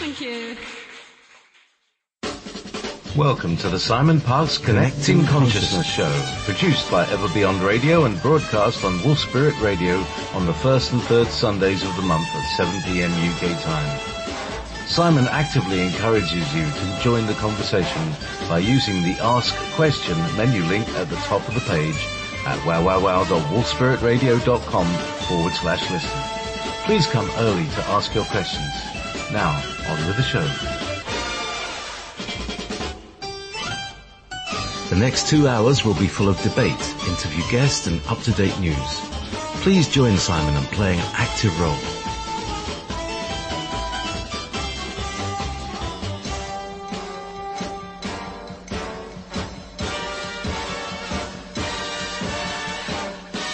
Thank you. Welcome to the Simon Parkes Connecting Consciousness Show, produced by Ever Beyond Radio and broadcast on Wolf Spirit Radio on the first and third Sundays of the month at 7 p.m. UK time. Simon actively encourages you to join the conversation by using the Ask Question menu link at the top of the page at wowwowwolfspiritradio.com/listen. Please come early to ask your questions. Now, on with the show. The next 2 hours will be full of debate, interview guests and up-to-date news. Please join Simon in playing an active role.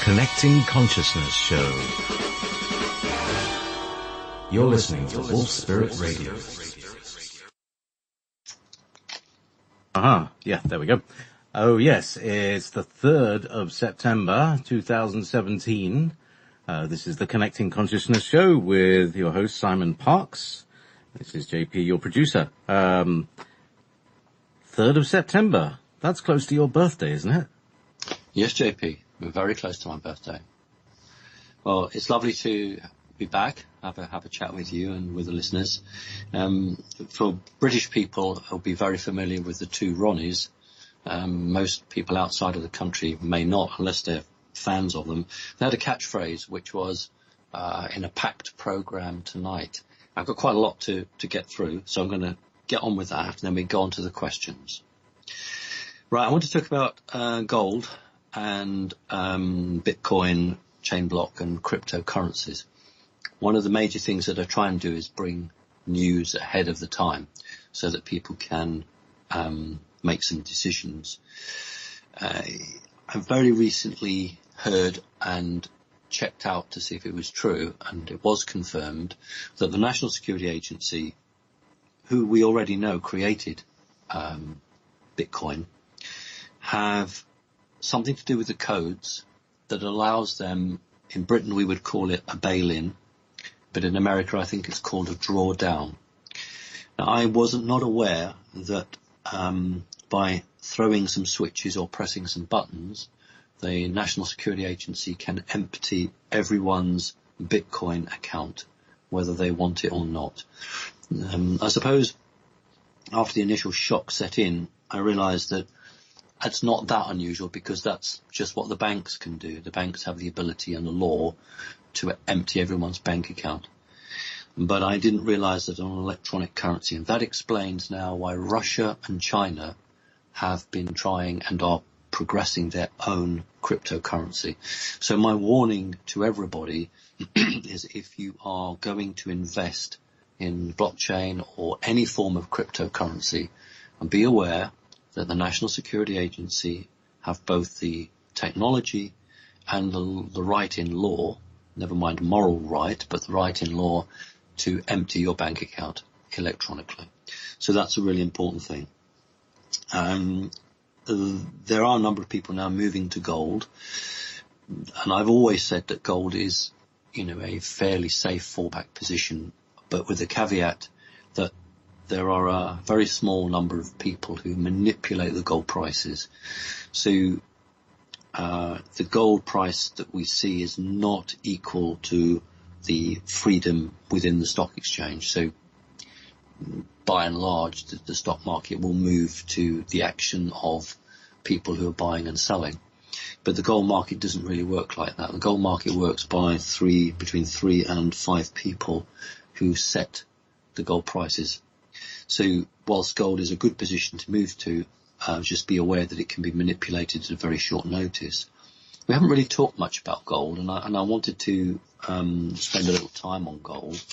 Connecting Consciousness Show. You're listening to Wolf Spirit Radio. Yeah, there we go. Oh yes, it's the 3rd of September 2017. This is the Connecting Consciousness Show with your host Simon Parkes. This is JP, your producer. 3rd of September. That's close to your birthday, isn't it? Yes, JP. We're very close to my birthday. Well, it's lovely to be back, have a chat with you and with the listeners. For British people, who'll be very familiar with the two Ronnies. Most people outside of the country may not, unless they're fans of them. They had a catchphrase which was, in a packed programme tonight. I've got quite a lot to get through, so I'm going to get on with that, and then we go on to the questions. Right, I want to talk about gold and Bitcoin, chain block and cryptocurrencies. One of the major things that I try and do is bring news ahead of the time so that people can make some decisions. I've very recently heard and checked out to see if it was true, and it was confirmed that the National Security Agency, who we already know created Bitcoin, have something to do with the codes that allows them, in Britain we would call it a bail-in, but in America I think it's called a drawdown. Now, I wasn't not aware that by throwing some switches or pressing some buttons, the National Security Agency can empty everyone's Bitcoin account, whether they want it or not. I suppose after the initial shock set in, I realised that it's not that unusual, because that's just what the banks can do. The banks have the ability and the law to empty everyone's bank account. But I didn't realise that on electronic currency, and that explains now why Russia and China have been trying and are progressing their own cryptocurrency. So my warning to everybody is, if you are going to invest in blockchain or any form of cryptocurrency, and be aware that the National Security Agency have both the technology and the right in law, never mind moral right, but the right in law to empty your bank account electronically. So that's a really important thing. There are a number of people now moving to gold, and I've always said that gold is, a fairly safe fallback position, but with the caveat that there are a very small number of people who manipulate the gold prices. So the gold price that we see is not equal to the freedom within the stock exchange. So by and large, the stock market will move to the action of people who are buying and selling. But the gold market doesn't really work like that. The gold market works by between 3 and 5 people who set the gold prices. So whilst gold is a good position to move to, just be aware that it can be manipulated at a very short notice. We haven't really talked much about gold, and I wanted to spend a little time on gold.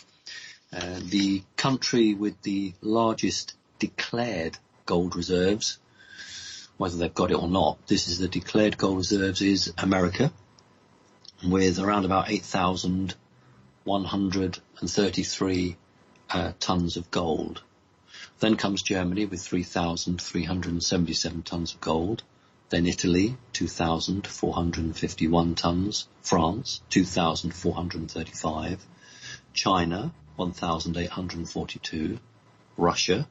The country with the largest declared gold reserves, whether they've got it or not, this is the declared gold reserves, is America, with around about 8,133 tons of gold. Then comes Germany with 3,377 tons of gold. Then Italy, 2,451 tons. France, 2,435. China, 1,842. Russia,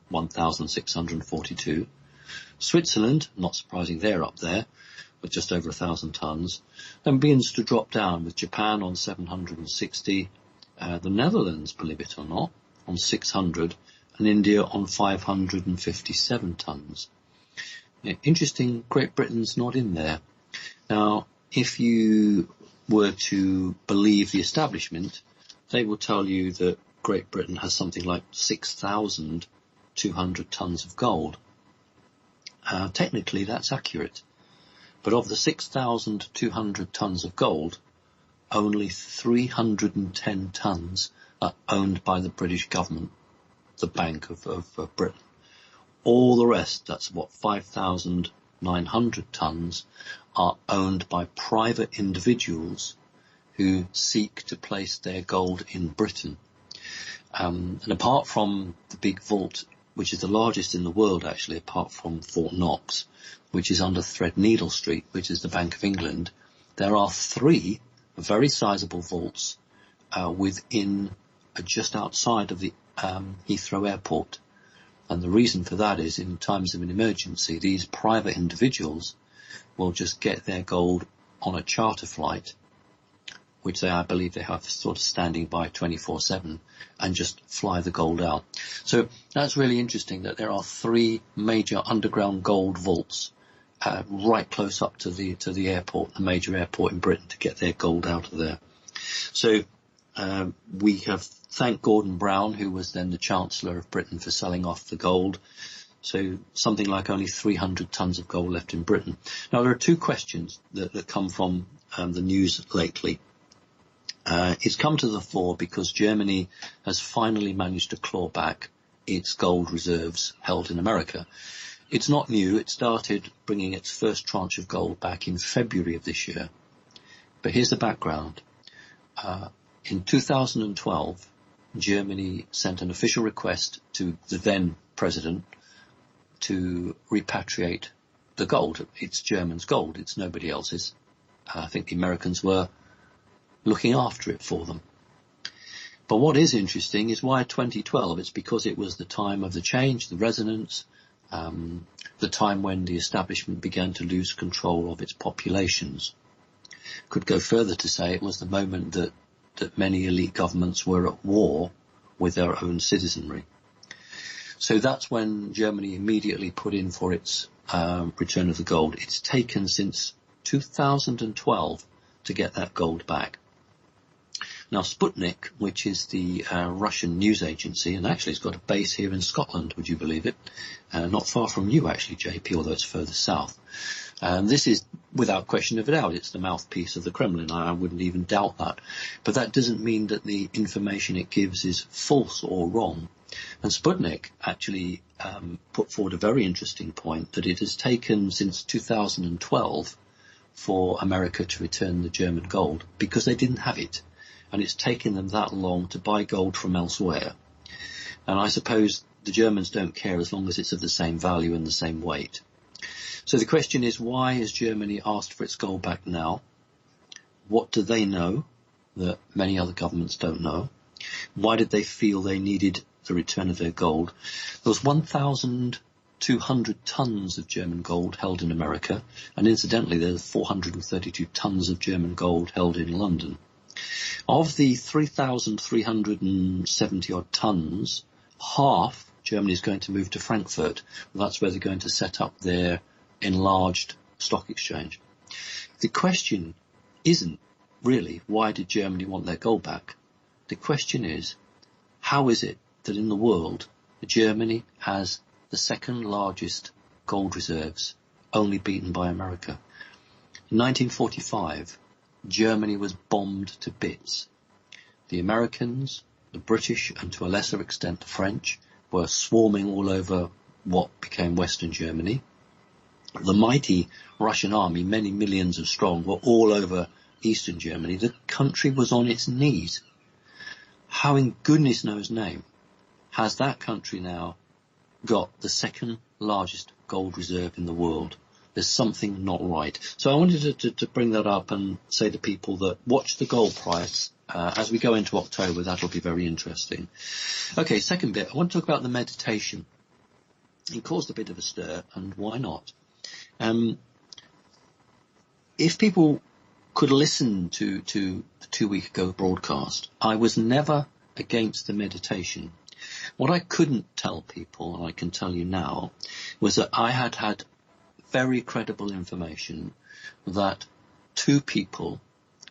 1,642. Switzerland, not surprising, they're up there with just over 1,000 tons. Then begins to drop down with Japan on 760, the Netherlands, believe it or not, on 600, and India on 557 tons. Yeah, interesting, Great Britain's not in there. Now, if you were to believe the establishment, they will tell you that Great Britain has something like 6,200 tons of gold. Technically, that's accurate. But of the 6,200 tons of gold, only 310 tons are owned by the British government, the Bank of Britain. All the rest, that's what, 5,900 tons, are owned by private individuals who seek to place their gold in Britain. And apart from the big vault, which is the largest in the world actually, apart from Fort Knox, which is under Threadneedle Street, which is the Bank of England, there are 3 very sizable vaults within, just outside of the Heathrow Airport. And the reason for that is, in times of an emergency, these private individuals will just get their gold on a charter flight, which I believe they have sort of standing by 24/7, and just fly the gold out. So that's really interesting that there are 3 major underground gold vaults right close up to the airport, the major airport in Britain, to get their gold out of there. So we have thanked Gordon Brown, who was then the Chancellor of Britain, for selling off the gold. So something like only 300 tons of gold left in Britain. Now, there are 2 questions that come from the news lately. It's come to the fore because Germany has finally managed to claw back its gold reserves held in America. It's not new. It started bringing its first tranche of gold back in February of this year. But here's the background. In 2012, Germany sent an official request to the then president to repatriate the gold. It's Germans' gold. It's nobody else's. I think the Americans were looking after it for them. But what is interesting is why 2012? It's because it was the time of the change, the resonance, the time when the establishment began to lose control of its populations. Could go further to say it was the moment that many elite governments were at war with their own citizenry. So that's when Germany immediately put in for its return of the gold. It's taken since 2012 to get that gold back. Now, Sputnik, which is the Russian news agency, and actually it's got a base here in Scotland, would you believe it? Not far from you, actually, JP, although it's further south. This is, without question of a doubt, it's the mouthpiece of the Kremlin. I wouldn't even doubt that. But that doesn't mean that the information it gives is false or wrong. And Sputnik actually put forward a very interesting point, that it has taken since 2012 for America to return the German gold because they didn't have it. And it's taken them that long to buy gold from elsewhere. And I suppose the Germans don't care as long as it's of the same value and the same weight. So the question is, why has Germany asked for its gold back now? What do they know that many other governments don't know? Why did they feel they needed the return of their gold? There was 1,200 tons of German gold held in America, and incidentally there's 432 tons of German gold held in London. Of the 3,370 odd tons, half Germany is going to move to Frankfurt. That's where they're going to set up their enlarged stock exchange. The question isn't really, why did Germany want their gold back? The question is, how is it that in the world, Germany has the second largest gold reserves, only beaten by America? In 1945, Germany was bombed to bits. The Americans, the British, and to a lesser extent the French, were swarming all over what became Western Germany. The mighty Russian army, many millions of strong, were all over Eastern Germany. The country was on its knees. How in goodness knows name has that country now got the second largest gold reserve in the world? There's something not right. So I wanted to bring that up and say to people that watch the gold price As we go into October, that'll be very interesting. Okay, second bit, I want to talk about the meditation. It caused a bit of a stir, and why not? If people could listen to the 2 week ago broadcast, I was never against the meditation. What I couldn't tell people, and I can tell you now, was that I had very credible information that two people,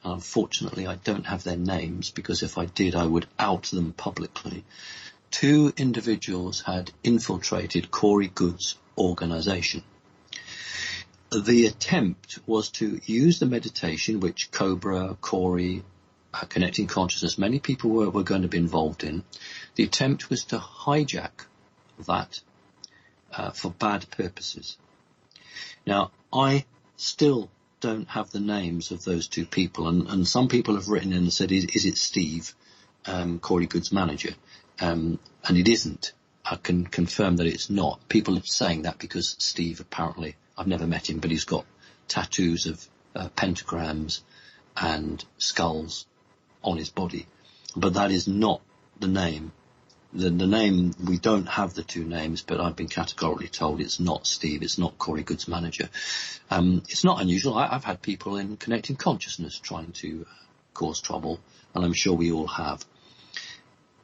unfortunately I don't have their names because if I did I would out them publicly, two individuals had infiltrated Corey Goode's organisation. The attempt was to use the meditation which Cobra, Corey, Connecting Consciousness, many people were going to be involved in. The attempt was to hijack that for bad purposes. Now, I still don't have the names of those two people, and some people have written in and said, is it Steve, Corey Goode's manager? And it isn't. I can confirm that it's not. People are saying that because Steve apparently, I've never met him, but he's got tattoos of pentagrams and skulls on his body. But that is not the name. The name, we don't have the two names, but I've been categorically told it's not Steve, it's not Corey Goode's manager. It's not unusual. I've had people in Connecting Consciousness trying to cause trouble, and I'm sure we all have.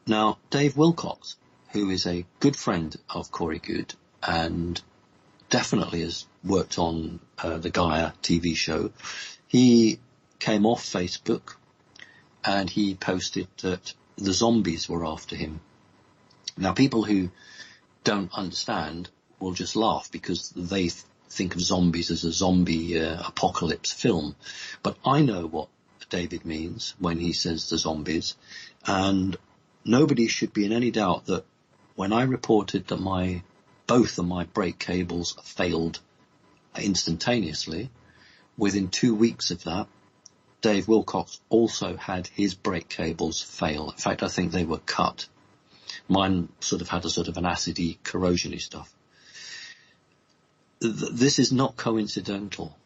Now, Dave Wilcox, who is a good friend of Corey Goode and definitely has worked on the Gaia TV show, he came off Facebook and he posted that the zombies were after him. Now, people who don't understand will just laugh because they think of zombies as a zombie apocalypse film. But I know what David means when he says the zombies, and nobody should be in any doubt that when I reported that both of my brake cables failed instantaneously, within 2 weeks of that, Dave Wilcox also had his brake cables fail. In fact, I think they were cut. Mine sort of had a sort of an acidy, corrosion-y stuff. This is not coincidental.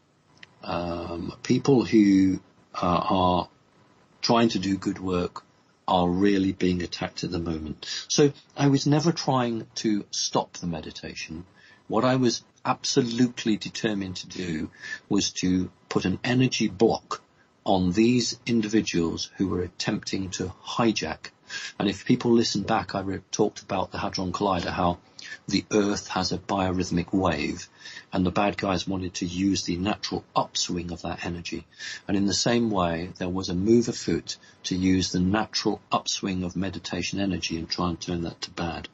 People who are trying to do good work are really being attacked at the moment. So I was never trying to stop the meditation. What I was absolutely determined to do was to put an energy block on these individuals who were attempting to hijack. And if people listen back, I talked about the Hadron Collider, how the Earth has a biorhythmic wave, and the bad guys wanted to use the natural upswing of that energy. And in the same way, there was a move afoot to use the natural upswing of meditation energy and try and turn that to bad.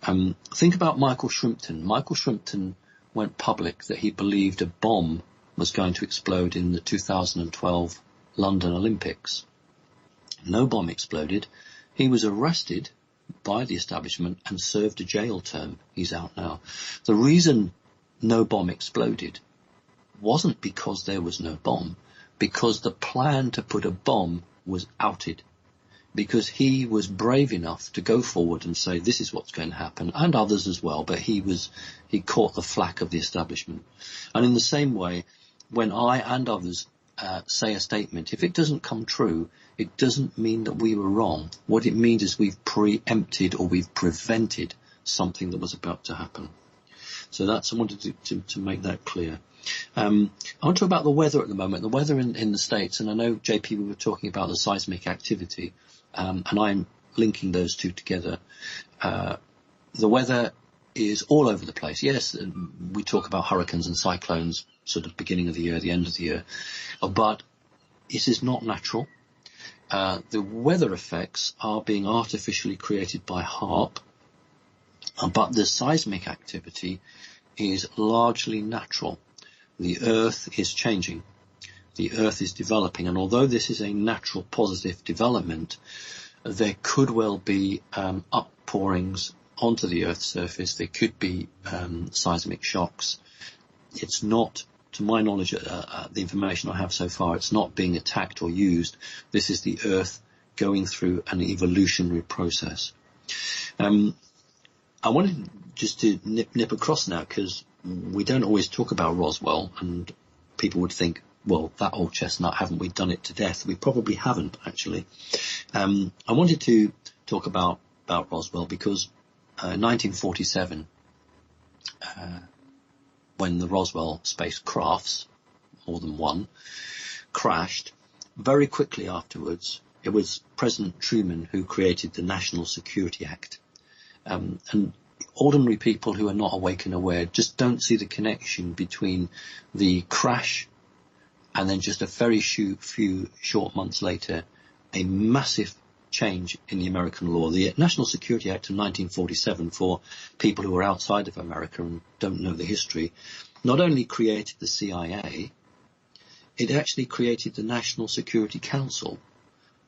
Think about Michael Shrimpton. Michael Shrimpton went public that he believed a bomb was going to explode in the 2012 London Olympics. No bomb exploded. He was arrested by the establishment and served a jail term. He's out now. The reason no bomb exploded wasn't because there was no bomb, because the plan to put a bomb was outed, because he was brave enough to go forward and say this is what's going to happen, and others as well, but he caught the flack of the establishment. And in the same way, when I and others say a statement, if it doesn't come true, it doesn't mean that we were wrong. What it means is we've preempted or we've prevented something that was about to happen. So I wanted to make that clear. I want to talk about the weather at the moment, the weather in the States, and I know, JP, we were talking about the seismic activity, and I'm linking those two together. The weather is all over the place. Yes, we talk about hurricanes and cyclones sort of beginning of the year, the end of the year, but it is not natural. The weather effects are being artificially created by HAARP, but the seismic activity is largely natural. The Earth is changing. The Earth is developing, and although this is a natural positive development, there could well be outpourings onto the Earth's surface. There could be seismic shocks. It's not, to my knowledge, the information I have so far, it's not being attacked or used. This is the Earth going through an evolutionary process. I wanted just to nip across now, because we don't always talk about Roswell, and people would think well, that old chestnut, haven't we done it to death? We probably haven't, actually. I wanted to talk about Roswell because 1947, when the Roswell spacecrafts, more than one, crashed, very quickly afterwards, it was President Truman who created the National Security Act. And ordinary people who are not awake and aware just don't see the connection between the crash and then just a very few short months later, a massive change in the American law. The National Security Act of 1947, for people who are outside of America and don't know the history, not only created the CIA, it actually created the National Security Council.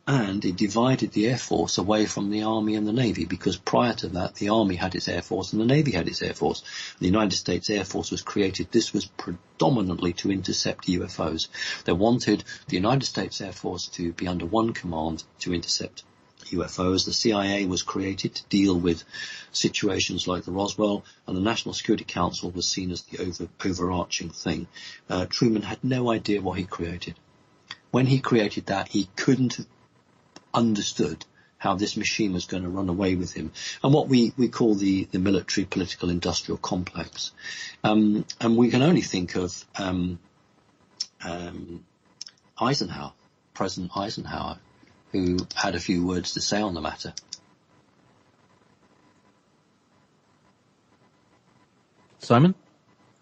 And it divided the Air Force away from the Army and the Navy, because prior to that, the Army had its Air Force and the Navy had its Air Force. The United States Air Force was created. This was predominantly to intercept UFOs. They wanted the United States Air Force to be under one command to intercept UFOs. The CIA was created to deal with situations like the Roswell, and the National Security Council was seen as the overarching thing. Truman had no idea what he created. When he created that, he couldn't have understood how this machine was going to run away with him, and what we call the military political industrial complex. And we can only think of Eisenhower, President Eisenhower, who had a few words to say on the matter. Simon?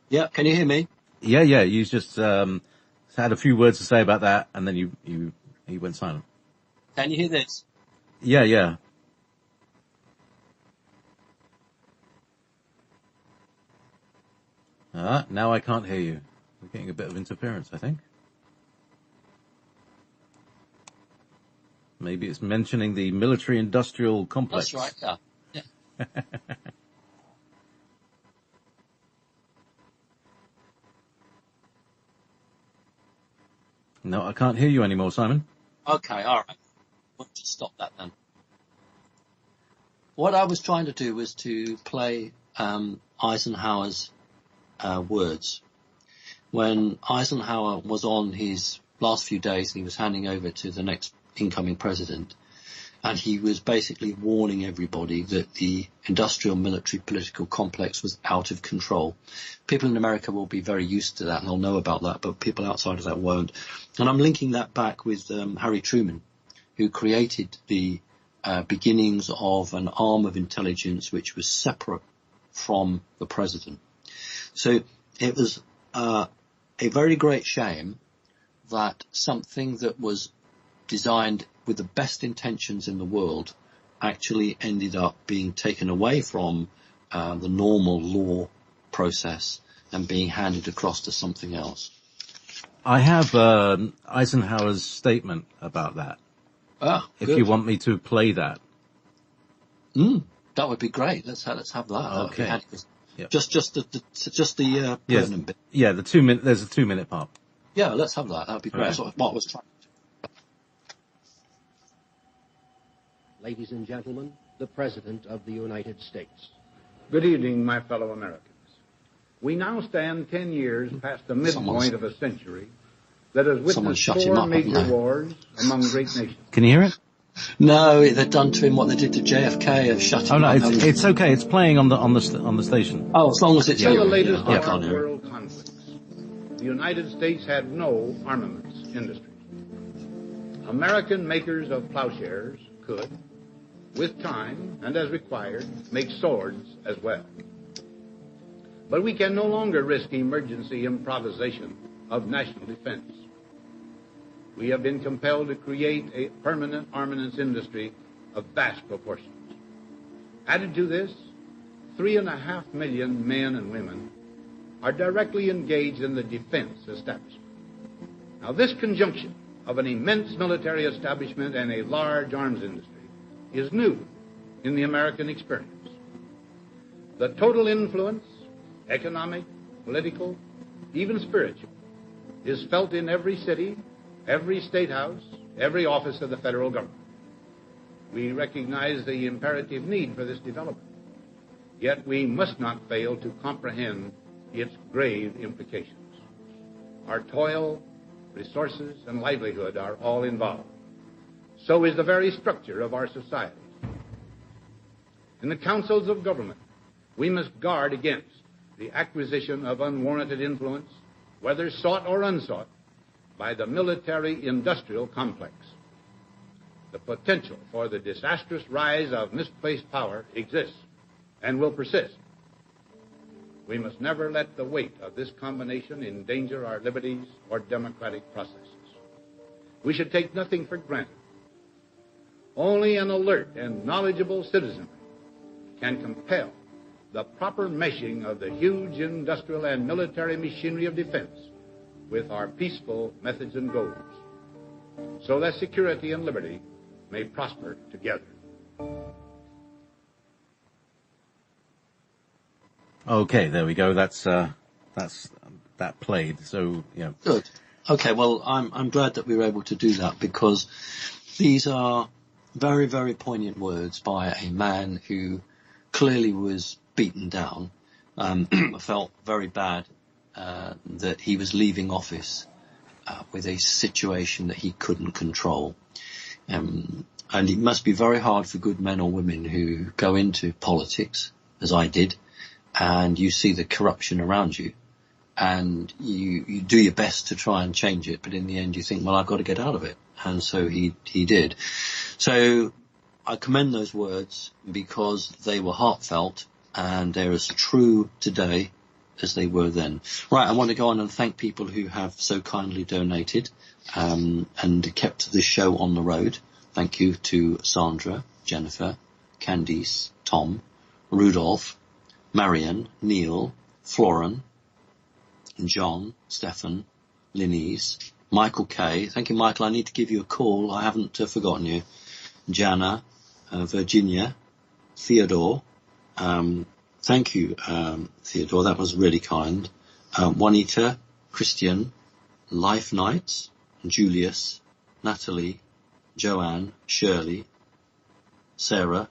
Yeah, can you hear me? Yeah, you just had a few words to say about that, and then you went silent. Can you hear this? Yeah. Now I can't hear you. We're getting a bit of interference, I think. Maybe it's mentioning the military-industrial complex. That's right, yeah. No, I can't hear you anymore, Simon. Okay, all right. We'll just stop that then. What I was trying to do was to play Eisenhower's words. When Eisenhower was on his last few days, he was handing over to the next incoming president, and he was basically warning everybody that the industrial military political complex was out of control. People in America will be very used to that and they'll know about that, but people outside of that won't. And I'm linking that back with Harry Truman, who created the beginnings of an arm of intelligence which was separate from the president. So it was a very great shame that something that was designed with the best intentions in the world actually ended up being taken away from the normal law process and being handed across to something else. I have Eisenhower's statement about that. If good. you want me to play that. That would be great. Let's have that. Okay. Yep. Just the pertinent bit. Yeah, the 2 minute. There's a 2 minute part. Yeah, let's have that. That would be great. Okay. That's what I was trying. Ladies and gentlemen, the President of the United States. Good evening, my fellow Americans. We now stand 10 years past the midpoint of a century that has witnessed four major wars among great nations. Can you hear it? No, they've done to him what they did to JFK of shutting him up. Oh no, it's okay. It's playing on the station. Oh, as long as it's In the latest world conflicts, the United States had no armaments industry. American makers of plowshares could, with time and as required, make swords as well. But we can no longer risk emergency improvisation of national defense. We have been compelled to create a permanent armaments industry of vast proportions. Added to this, 3.5 million men and women are directly engaged in the defense establishment. Now, this conjunction of an immense military establishment and a large arms industry is new in the American experience. The total influence, economic, political, even spiritual, is felt in every city, every state house, every office of the federal government. We recognize the imperative need for this development, yet we must not fail to comprehend its grave implications. Our toil, resources, and livelihood are all involved. So is the very structure of our society. In the councils of government, we must guard against the acquisition of unwarranted influence, whether sought or unsought, by the military-industrial complex. The potential for the disastrous rise of misplaced power exists and will persist. We must never let the weight of this combination endanger our liberties or democratic processes. We should take nothing for granted. Only an alert and knowledgeable citizenry can compel the proper meshing of the huge industrial and military machinery of defense with our peaceful methods and goals, so that security and liberty may prosper together. Okay, there we go. That's that played. So, yeah. Good. Okay, well, I'm glad that we were able to do that, because these are very, very poignant words by a man who clearly was beaten down. Felt very bad that he was leaving office with a situation that he couldn't control. And it must be very hard for good men or women who go into politics, as I did, and you see the corruption around you, and you do your best to try and change it, but in the end you think, well, I've got to get out of it. And so he did. So I commend those words because they were heartfelt and they're as true today as they were then. Right, I want to go on and thank people who have so kindly donated and kept this show on the road. Thank you to Sandra, Jennifer, Candice, Tom, Rudolph, Marion, Neil, Florin, John, Stefan, Linese, Michael K. Thank you, Michael. I need to give you a call. I haven't forgotten you. Jana, Virginia, Theodore. Thank you, Theodore. That was really kind. Juanita, Christian, Life Knights, Julius, Natalie, Joanne, Shirley, Sarah,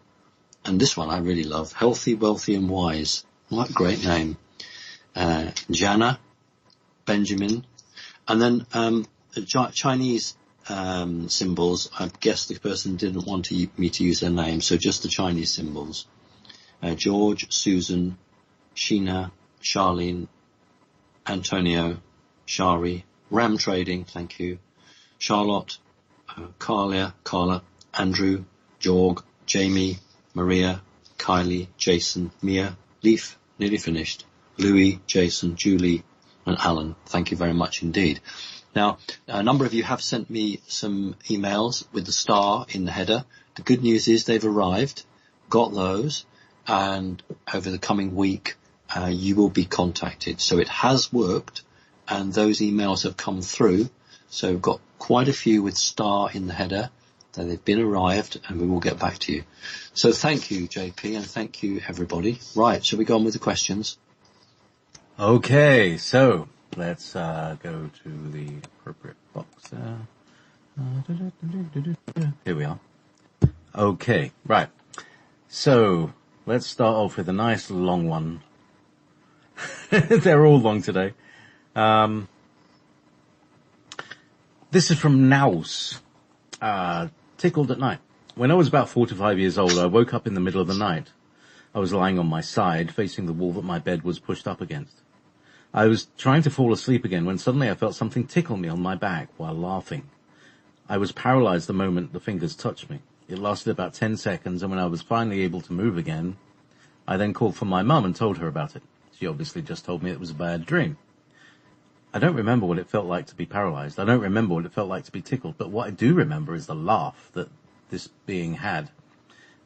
and this one I really love, Healthy, Wealthy and Wise. What a great name. Jana, Benjamin, and then Chinese symbols. I guess the person didn't want me to use their name, so just the Chinese symbols. George, Susan, Sheena, Charlene, Antonio, Shari, Ram Trading, thank you, Charlotte, Carla, Andrew, Jorg, Jamie, Maria, Kylie, Jason, Mia, Leaf, nearly finished, Louis, Jason, Julie, and Alan. Thank you very much indeed. Now, a number of you have sent me some emails with the star in the header. The good news is they've arrived, got those, and over the coming week you will be contacted. So it has worked, and those emails have come through. So we've got quite a few with star in the header. That they've been arrived, and we will get back to you. So thank you, JP, and thank you, everybody. Right, shall we go on with the questions? Okay, so let's go to the appropriate box. Here we are. Okay, right. So let's start off with a nice long one. They're all long today. This is from Naus. Tickled at night. When I was about 4 to 5 years old, I woke up in the middle of the night. I was lying on my side, facing the wall that my bed was pushed up against. I was trying to fall asleep again when suddenly I felt something tickle me on my back while laughing. I was paralyzed the moment the fingers touched me. It lasted about 10 seconds, and when I was finally able to move again, I then called for my mum and told her about it. She obviously just told me it was a bad dream. I don't remember what it felt like to be paralyzed. I don't remember what it felt like to be tickled, but what I do remember is the laugh that this being had.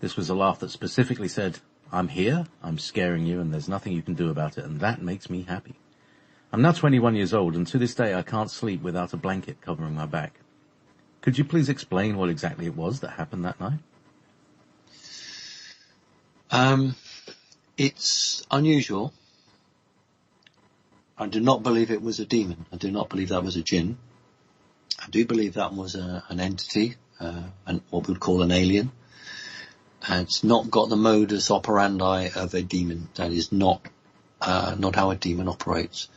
This was a laugh that specifically said, I'm here, I'm scaring you, and there's nothing you can do about it, and that makes me happy. I'm now 21 years old, and to this day I can't sleep without a blanket covering my back. Could you please explain what exactly it was that happened that night? It's unusual. I do not believe it was a demon. I do not believe that was a jinn. I do believe that was an entity, what we would call an alien. And it's not got the modus operandi of a demon. That is not how a demon operates.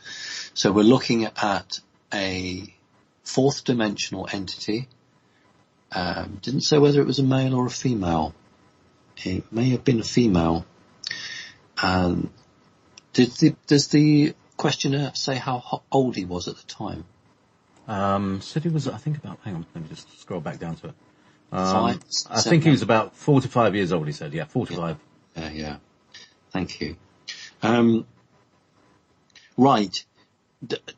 So we're looking at a fourth dimensional entity. Didn't say whether it was a male or a female. It may have been a female. Does the questioner say how old he was at the time? Said he was, I think about, hang on, let me just scroll back down to it. Five, I think he was about 4 to 5 years old, he said. Yeah, 45. Yeah. Thank you. Right.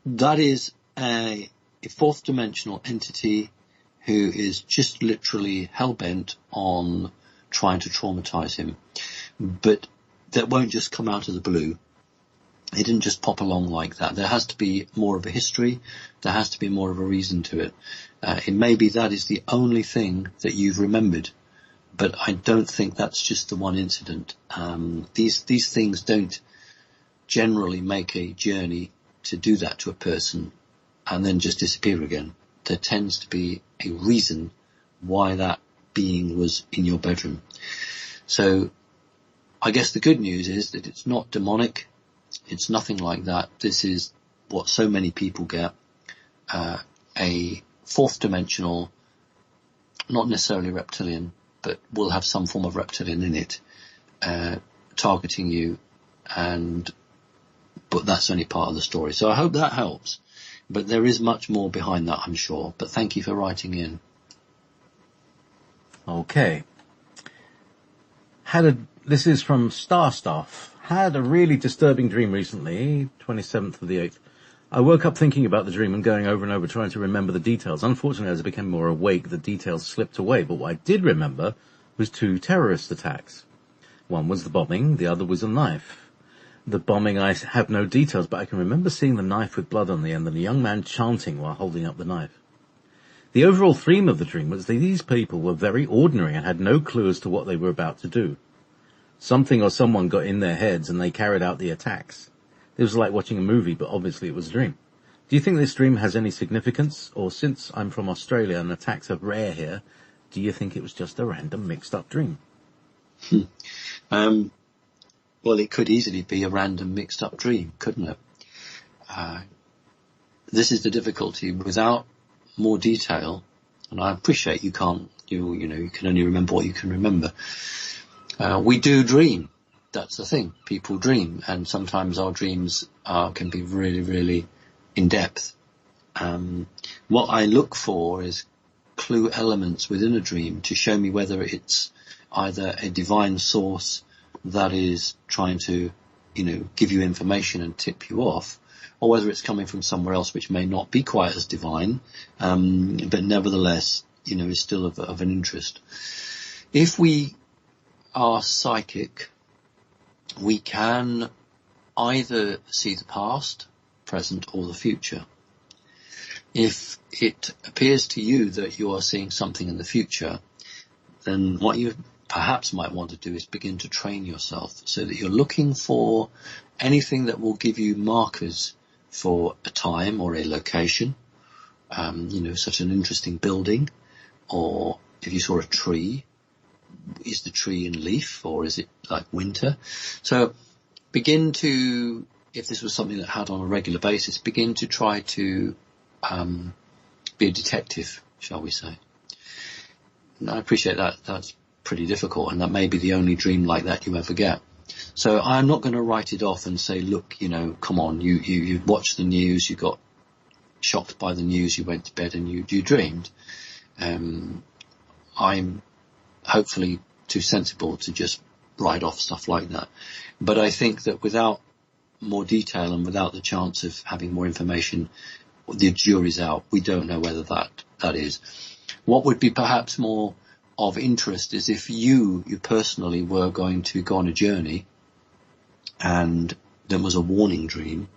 That is a fourth dimensional entity who is just literally hell-bent on trying to traumatize him. But that won't just come out of the blue. It didn't just pop along like that. There has to be more of a history. There has to be more of a reason to it. It may be that is the only thing that you've remembered, but I don't think that's just the one incident. These things don't generally make a journey to do that to a person and then just disappear again. There tends to be a reason why that being was in your bedroom. So I guess the good news is that it's not demonic. It's nothing like that. This is what so many people get, a fourth dimensional, not necessarily reptilian, but will have some form of reptilian in it, targeting you, but that's only part of the story. So I hope that helps. But there is much more behind that, I'm sure. But thank you for writing in. Okay. This is from Starstaff. Had a really disturbing dream recently, 27th of the 8th. I woke up thinking about the dream and going over and over trying to remember the details. Unfortunately, as I became more awake, the details slipped away. But what I did remember was 2 terrorist attacks. One was the bombing, the other was a knife. The bombing, I have no details, but I can remember seeing the knife with blood on the end and a young man chanting while holding up the knife. The overall theme of the dream was that these people were very ordinary and had no clue as to what they were about to do. Something or someone got in their heads and they carried out the attacks. It was like watching a movie, but obviously it was a dream. Do you think this dream has any significance? Or since I'm from Australia and attacks are rare here, do you think it was just a random mixed-up dream? Well, it could easily be a random mixed-up dream, couldn't it? This is the difficulty. Without more detail, and I appreciate you can't, you can only remember what you can remember. We do dream. That's the thing. People dream, and sometimes our dreams can be really, really in-depth. What I look for is clue elements within a dream to show me whether it's either a divine source that is trying to, give you information and tip you off, or whether it's coming from somewhere else which may not be quite as divine, but nevertheless, is still of an interest. If we are psychic, we can either see the past, present, or the future. If it appears to you that you are seeing something in the future, then what you perhaps might want to do is begin to train yourself so that you're looking for anything that will give you markers for a time or a location, such an interesting building, or if you saw a tree, is the tree in leaf or is it like winter? So begin to, if this was something that had on a regular basis, begin to try to be a detective, shall we say. And I appreciate that. That's pretty difficult, and that may be the only dream like that you ever get. So I'm not going to write it off and say, look, come on, you watched the news, you got shocked by the news, you went to bed and you dreamed. I'm hopefully too sensible to just write off stuff like that. But I think that without more detail and without the chance of having more information, the jury's out. We don't know whether that is. What would be perhaps more of interest is if you personally were going to go on a journey and there was a warning dream,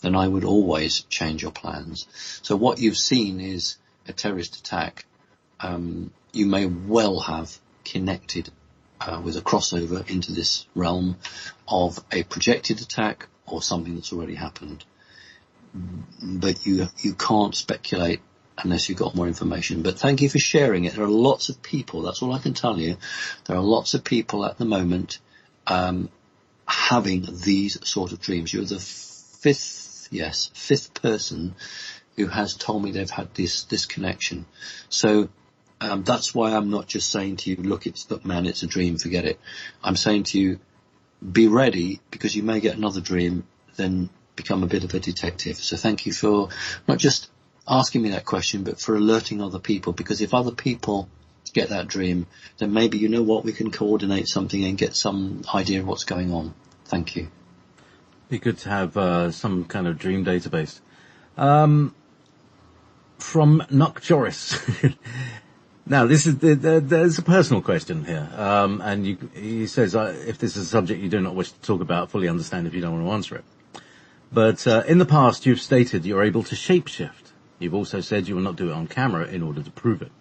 then I would always change your plans. So what you've seen is a terrorist attack. You may well have connected with a crossover into this realm of a projected attack or something that's already happened. But you can't speculate unless you've got more information. But thank you for sharing it. There are lots of people, that's all I can tell you. There are lots of people at the moment having these sort of dreams. You're the fifth person who has told me they've had this connection. So that's why I'm not just saying to you, look, man, it's a dream, forget it. I'm saying to you, be ready, because you may get another dream, then become a bit of a detective. So thank you for not just asking me that question, but for alerting other people, because if other people get that dream, then maybe, you know what, we can coordinate something and get some idea of what's going on. Thank you. Be good to have some kind of dream database. From Nuck Joris. Now, this is there's a personal question here, and he says, if this is a subject you do not wish to talk about, fully understand if you don't want to answer it. But in the past, you've stated you're able to shapeshift. You've also said you will not do it on camera in order to prove it.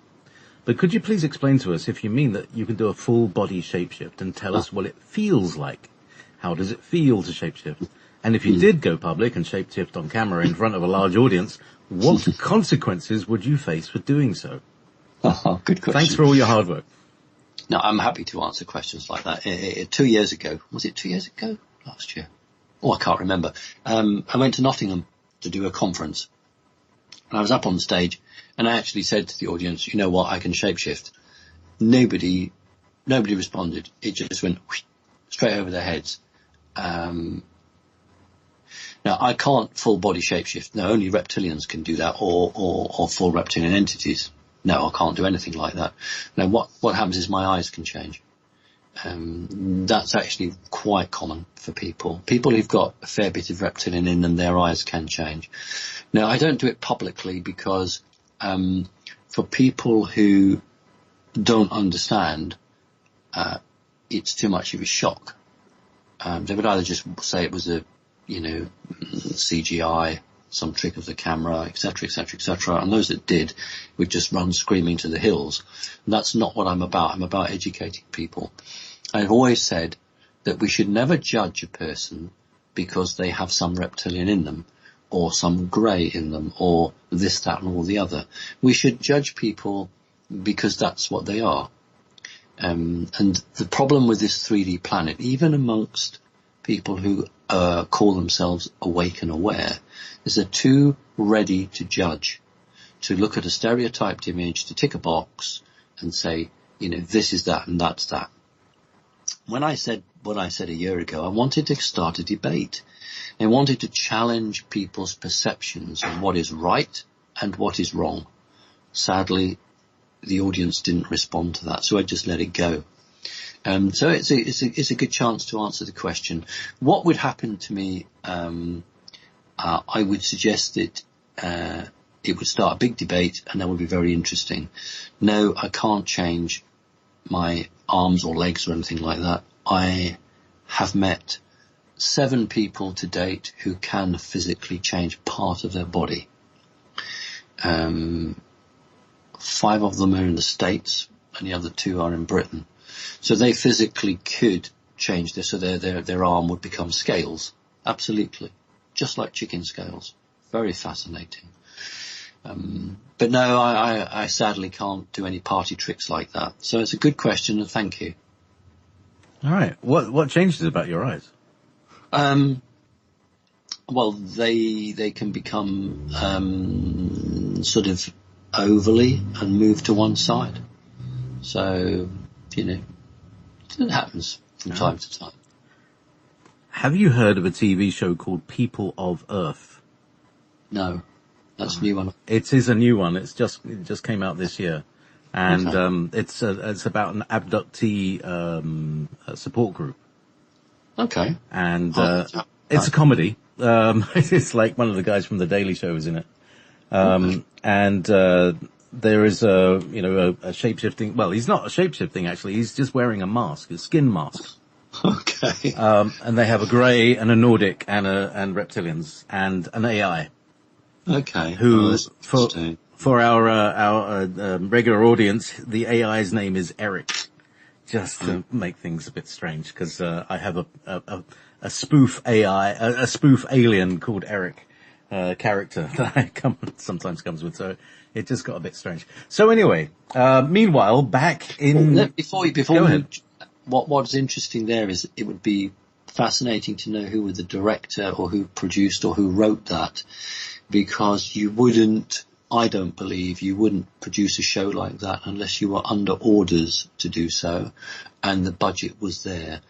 But could you please explain to us if you mean that you can do a full body shapeshift and tell us what it feels like? How does it feel to shapeshift? And if you did go public and shapeshift on camera in front of a large audience, what consequences would you face for doing so? Oh, good question. Thanks for all your hard work. No, I'm happy to answer questions like that. 2 years ago, was it 2 years ago? Last year? Oh, I can't remember. I went to Nottingham to do a conference. And I was up on stage, and I actually said to the audience, you know what, I can shapeshift. Nobody responded. It just went whoosh, straight over their heads. Now, I can't full body shapeshift. No, only reptilians can do that, or full reptilian entities. No, I can't do anything like that. Now, what happens is my eyes can change. That's actually quite common for people. People who've got a fair bit of reptilian in them, their eyes can change. Now, I don't do it publicly because for people who don't understand, it's too much of a shock. They would either just say it was a, CGI, some trick of the camera, etc., etc., etc. And those that did would just run screaming to the hills. And that's not what I'm about. I'm about educating people. I've always said that we should never judge a person because they have some reptilian in them, or some grey in them, or this, that, and all the other. We should judge people because that's what they are. And the problem with this 3D planet, even amongst people who call themselves awake and aware, is they're too ready to judge, to look at a stereotyped image, to tick a box and say, this is that and that's that. When I said what I said a year ago, I wanted to start a debate. I wanted to challenge people's perceptions of what is right and what is wrong. Sadly, the audience didn't respond to that, so I just let it go. So it's a good chance to answer the question. What would happen to me? I would suggest that it would start a big debate, and that would be very interesting. No, I can't change my arms or legs or anything like that. I have met 7 people to date who can physically change part of their body. 5 of them are in the States, and the other 2 are in Britain. So they physically could change this, so their arm would become scales. Absolutely. Just like chicken scales. Very fascinating. But no, I sadly can't do any party tricks like that. So it's a good question, and thank you. All right. What changes about your eyes? Well, they can become sort of ovally and move to one side. So, it happens from time to time. Have you heard of a TV show called People of Earth? No, that's a new one. It is a new one. It just came out this year, and it's about an abductee support group. Okay. And it's a comedy. It's like one of the guys from The Daily Show is in it. And there is a shape-shifting, well, he's not a shape-shifting actually, he's just wearing a mask, a skin mask. Okay. And they have a grey and a Nordic and reptilians and an AI. Okay. Who, for our regular audience, the AI's name is Eric. Just to make things a bit strange, because I have a spoof AI, a spoof alien called Eric character that sometimes comes with, so it just got a bit strange. So anyway, meanwhile, back in... Before Go ahead. What's interesting there is it would be fascinating to know who was the director or who produced or who wrote that, because I don't believe you wouldn't produce a show like that unless you were under orders to do so and the budget was there.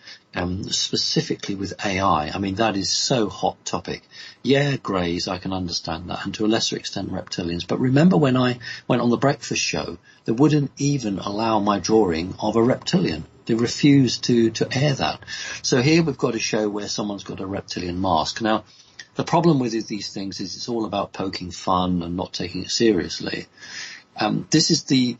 Specifically with AI, I mean, that is so hot topic. Yeah, greys, I can understand that, and to a lesser extent reptilians. But remember when I went on the breakfast show, they wouldn't even allow my drawing of a reptilian. They refused to air that. So here we've got a show where someone's got a reptilian mask. Now, the problem with these things is it's all about poking fun and not taking it seriously. This is the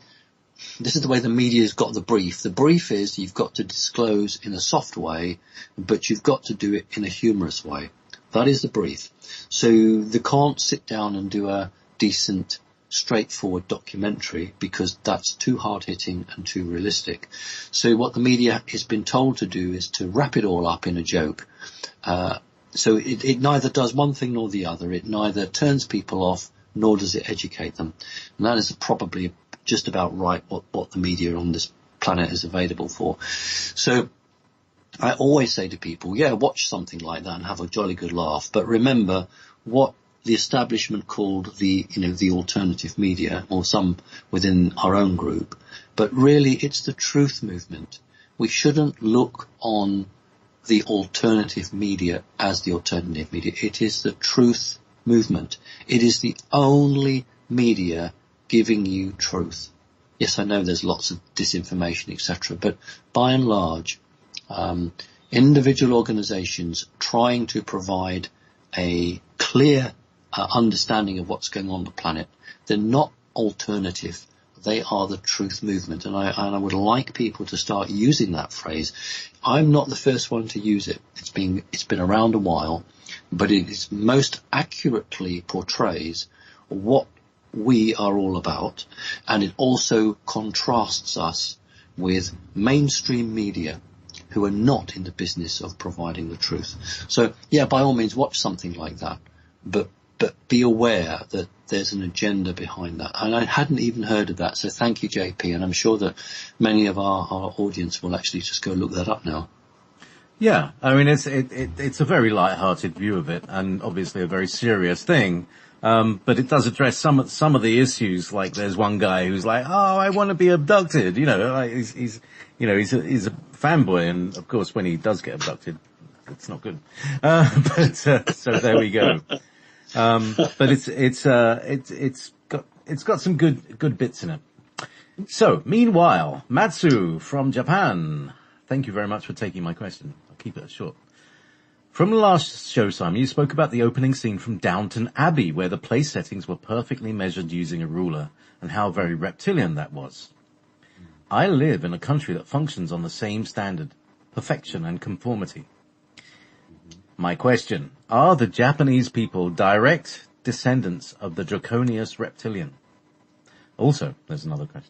way the media's got the brief. The brief is you've got to disclose in a soft way, but you've got to do it in a humorous way. That is the brief. So they can't sit down and do a decent, straightforward documentary because that's too hard-hitting and too realistic. So what the media has been told to do is to wrap it all up in a joke. So it neither does one thing nor the other. It neither turns people off nor does it educate them. And that is probably just about right what the media on this planet is available for. So I always say to people, yeah, watch something like that and have a jolly good laugh. But remember what the establishment called the alternative media, or some within our own group. But really it's the truth movement. We shouldn't look on the alternative media as the alternative media. It is the truth movement. It is the only media giving you truth. Yes, I know there's lots of disinformation, etc., but by and large, individual organizations trying to provide a clear understanding of what's going on the planet, they're not alternative. They are the truth movement, and I would like people to start using that phrase. I'm not the first one to use it. It's been around a while, but it is most accurately portrays what we are all about, and it also contrasts us with mainstream media who are not in the business of providing the truth. So, yeah, by all means, watch something like that, but be aware that there's an agenda behind that. And I hadn't even heard of that, so thank you, JP, and I'm sure that many of our audience will actually just go look that up now. Yeah, I mean, it's a very light-hearted view of it, and obviously a very serious thing. But it does address some of the issues. Like there's one guy who's like, "Oh, I want to be abducted." Like he's a fanboy, and of course, when he does get abducted, it's not good. So there we go. But it's got some good bits in it. So meanwhile, Matsu from Japan. Thank you very much for taking my question. I'll keep it short. From the last show, Simon, you spoke about the opening scene from Downton Abbey, where the place settings were perfectly measured using a ruler, and how very reptilian that was. I live in a country that functions on the same standard, perfection and conformity. My question, are the Japanese people direct descendants of the Draconius reptilian? Also, there's another question.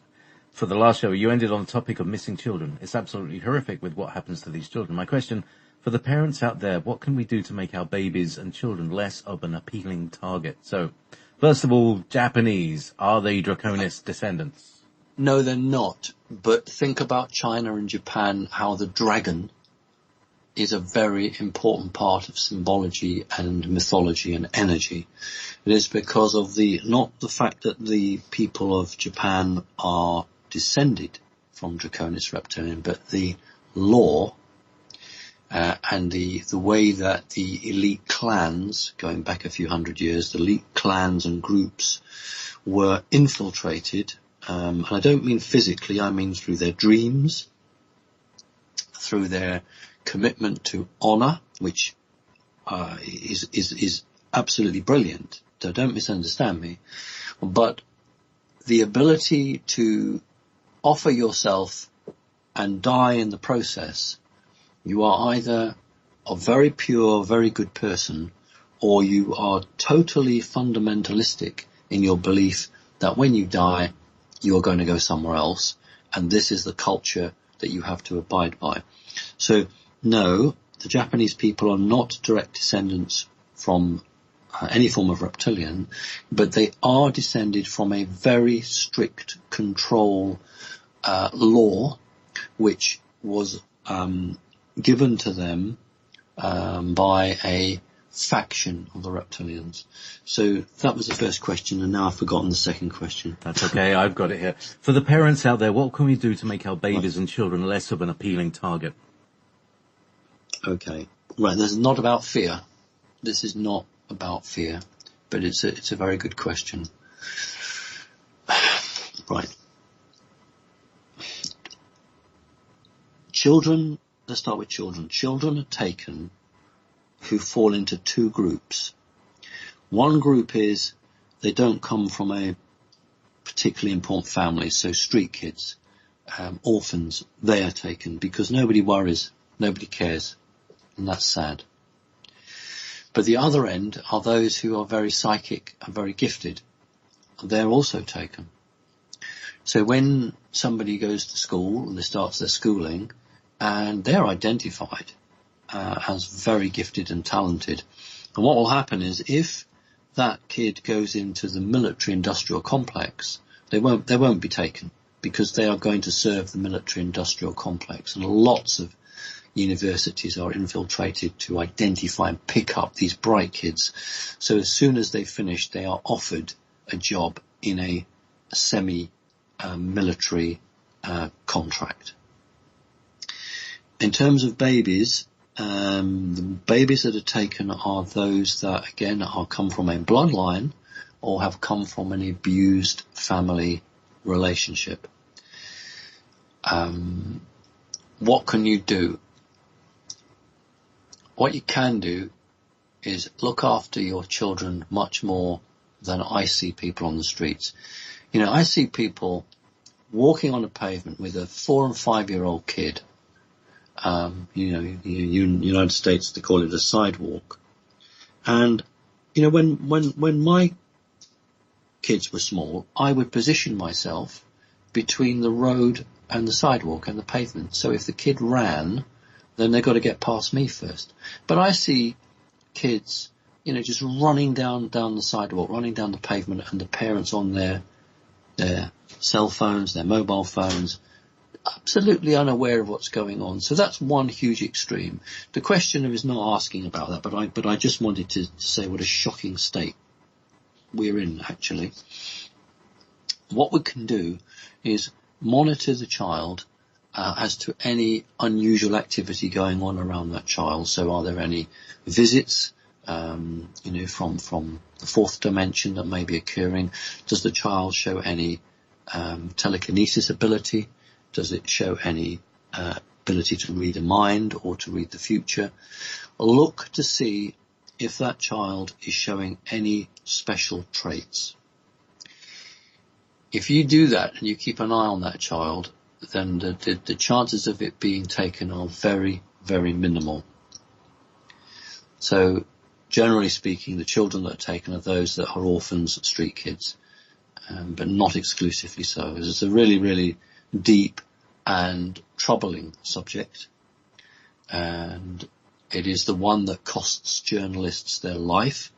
For the last show, you ended on the topic of missing children. It's absolutely horrific with what happens to these children. My question, for the parents out there, what can we do to make our babies and children less of an appealing target? So, first of all, Japanese, are they Draconis descendants? No, they're not. But think about China and Japan, how the dragon is a very important part of symbology and mythology and energy. It is because of not the fact that the people of Japan are descended from Draconis reptilian, but the law and the way that the elite clans, going back a few hundred years, the elite clans and groups were infiltrated, and I don't mean physically, I mean through their dreams, through their commitment to honor, which is absolutely brilliant, so don't misunderstand me, but the ability to offer yourself and die in the process. You are either a very pure, very good person, or you are totally fundamentalistic in your belief that when you die, you are going to go somewhere else, and this is the culture that you have to abide by. So, no, the Japanese people are not direct descendants from any form of reptilian, but they are descended from a very strict control law, which was given to them by a faction of the reptilians. So that was the first question, and now I've forgotten the second question. That's okay, I've got it here. For the parents out there, what can we do to make our babies and children less of an appealing target? Okay. Right, this is not about fear. This is not about fear, but it's a very good question. Right. Children, let's start with children. Children are taken who fall into two groups. One group is they don't come from a particularly important family, so street kids, orphans, they are taken because nobody worries, nobody cares, and that's sad. But the other end are those who are very psychic and very gifted. They're also taken. So when somebody goes to school and they starts their schooling, and they're identified as very gifted and talented, and what will happen is if that kid goes into the military-industrial complex, they won't be taken because they are going to serve the military-industrial complex, and lots of universities are infiltrated to identify and pick up these bright kids. So as soon as they finish, they are offered a job in a semi-military contract. In terms of babies, the babies that are taken are those that, again, are come from a bloodline or have come from an abused family relationship. What can you do? What you can do is look after your children much more than I see people on the streets. You know, I see people walking on a pavement with a 4 and 5 year old kid. In the United States, they call it a sidewalk. And, you know, when my kids were small, I would position myself between the road and the sidewalk and the pavement. So if the kid ran, then they've got to get past me first. But I see kids, you know, just running down the sidewalk, running down the pavement, and the parents on their cell phones, their mobile phones, absolutely unaware of what's going on. So that's one huge extreme. The questioner is not asking about that, but I just wanted to say what a shocking state we're in, actually. What we can do is monitor the child as to any unusual activity going on around that child. So are there any visits, from the fourth dimension that may be occurring? Does the child show any telekinesis ability? Does it show any ability to read a mind or to read the future? Look to see if that child is showing any special traits. If you do that and you keep an eye on that child, then the chances of it being taken are very, very minimal. So, generally speaking, the children that are taken are those that are orphans, street kids, but not exclusively so. It's a really, really deep and troubling subject, and it is the one that costs journalists their life.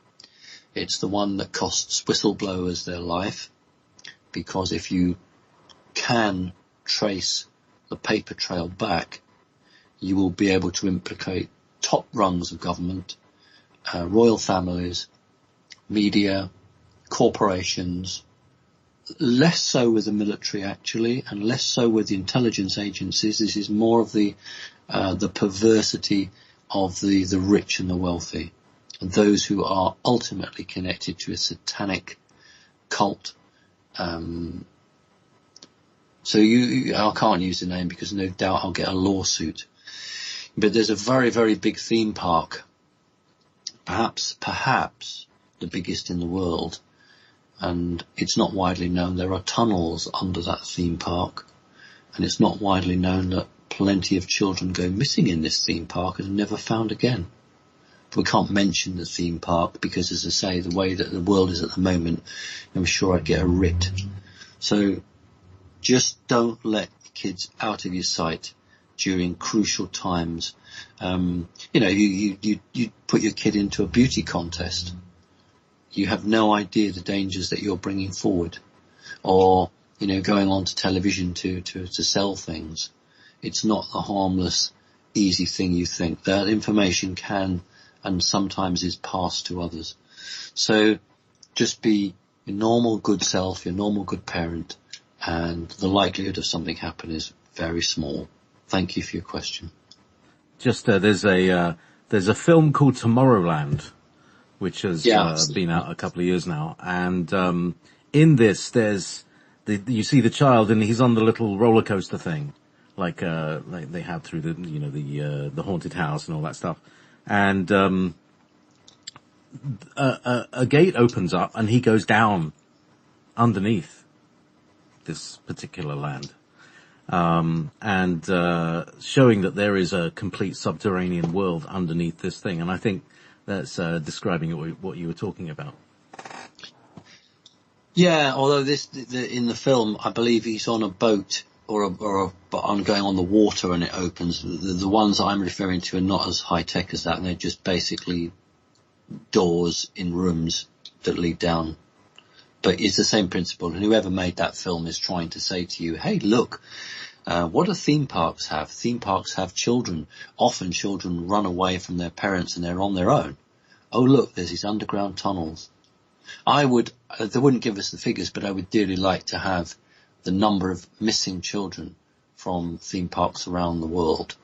It's the one that costs whistleblowers their life, because if you can trace the paper trail back, you will be able to implicate top rungs of government, royal families, media, corporations, less so with the military actually, and less so with the intelligence agencies. This is more of the perversity of the rich and the wealthy, and those who are ultimately connected to a satanic cult. So I can't use the name because no doubt I'll get a lawsuit. But there's a very, very big theme park, perhaps the biggest in the world, and it's not widely known. There are tunnels under that theme park, and it's not widely known that plenty of children go missing in this theme park and are never found again. We can't mention the theme park because, as I say, the way that the world is at the moment, I'm sure I'd get a writ. So just don't let kids out of your sight during crucial times. You put your kid into a beauty contest. You have no idea the dangers that you're bringing forward, or going on to television to sell things. It's not the harmless, easy thing you think. That information can and sometimes is passed to others. So just be your normal good self, your normal good parent, and the likelihood of something happening is very small. Thank you for your question. Just there's a film called Tomorrowland, which has been out a couple of years now, and in this you see the child and he's on the little roller coaster thing, like they have through the haunted house and all that stuff, and a gate opens up and he goes down underneath this particular land. And showing that there is a complete subterranean world underneath this thing. And I think that's describing what you were talking about. Yeah, although in the film, I believe he's on a boat or going on the water and it opens. The ones I'm referring to are not as high tech as that, and they're just basically doors in rooms that lead down. But it's the same principle, and whoever made that film is trying to say to you, hey, look, what do theme parks have? Theme parks have children. Often children run away from their parents and they're on their own. Oh, look, there's these underground tunnels. They wouldn't give us the figures, but I would dearly like to have the number of missing children from theme parks around the world,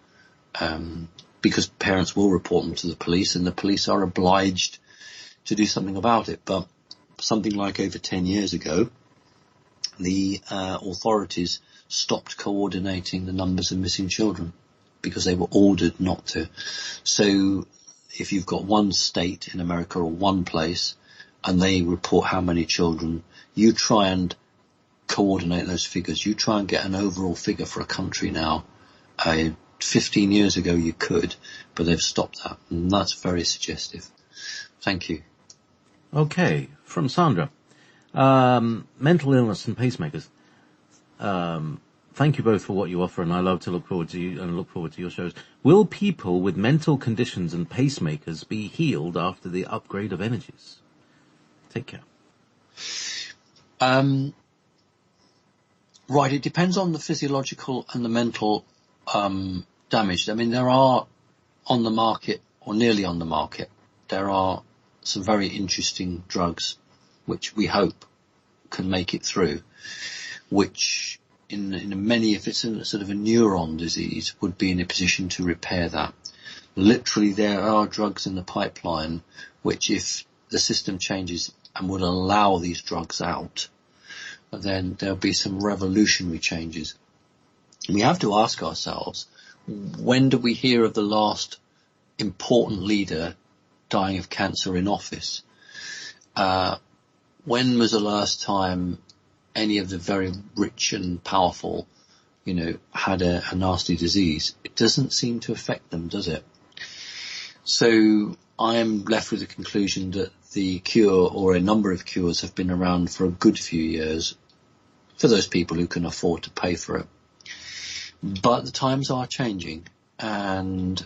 because parents will report them to the police, and the police are obliged to do something about it. But something like over 10 years ago, the authorities stopped coordinating the numbers of missing children because they were ordered not to. So if you've got one state in America or one place and they report how many children, you try and coordinate those figures. You try and get an overall figure for a country now. 15 years ago you could, but they've stopped that, and that's very suggestive. Thank you. Okay, from Sandra. Mental illness and pacemakers. Thank you both for what you offer, and I love to look forward to your shows. Will people with mental conditions and pacemakers be healed after the upgrade of energies? Take care. Right, it depends on the physiological and the mental damage. I mean, there are on the market, or nearly on the market, there are some very interesting drugs which we hope can make it through, which in many, if it's a sort of a neuron disease, would be in a position to repair that. Literally, there are drugs in the pipeline which, if the system changes and would allow these drugs out, then there'll be some revolutionary changes. We have to ask ourselves, when do we hear of the last important leader dying of cancer in office? When was the last time any of the very rich and powerful, had a nasty disease? It doesn't seem to affect them, does it? So I am left with the conclusion that the cure, or a number of cures, have been around for a good few years for those people who can afford to pay for it. But the times are changing, and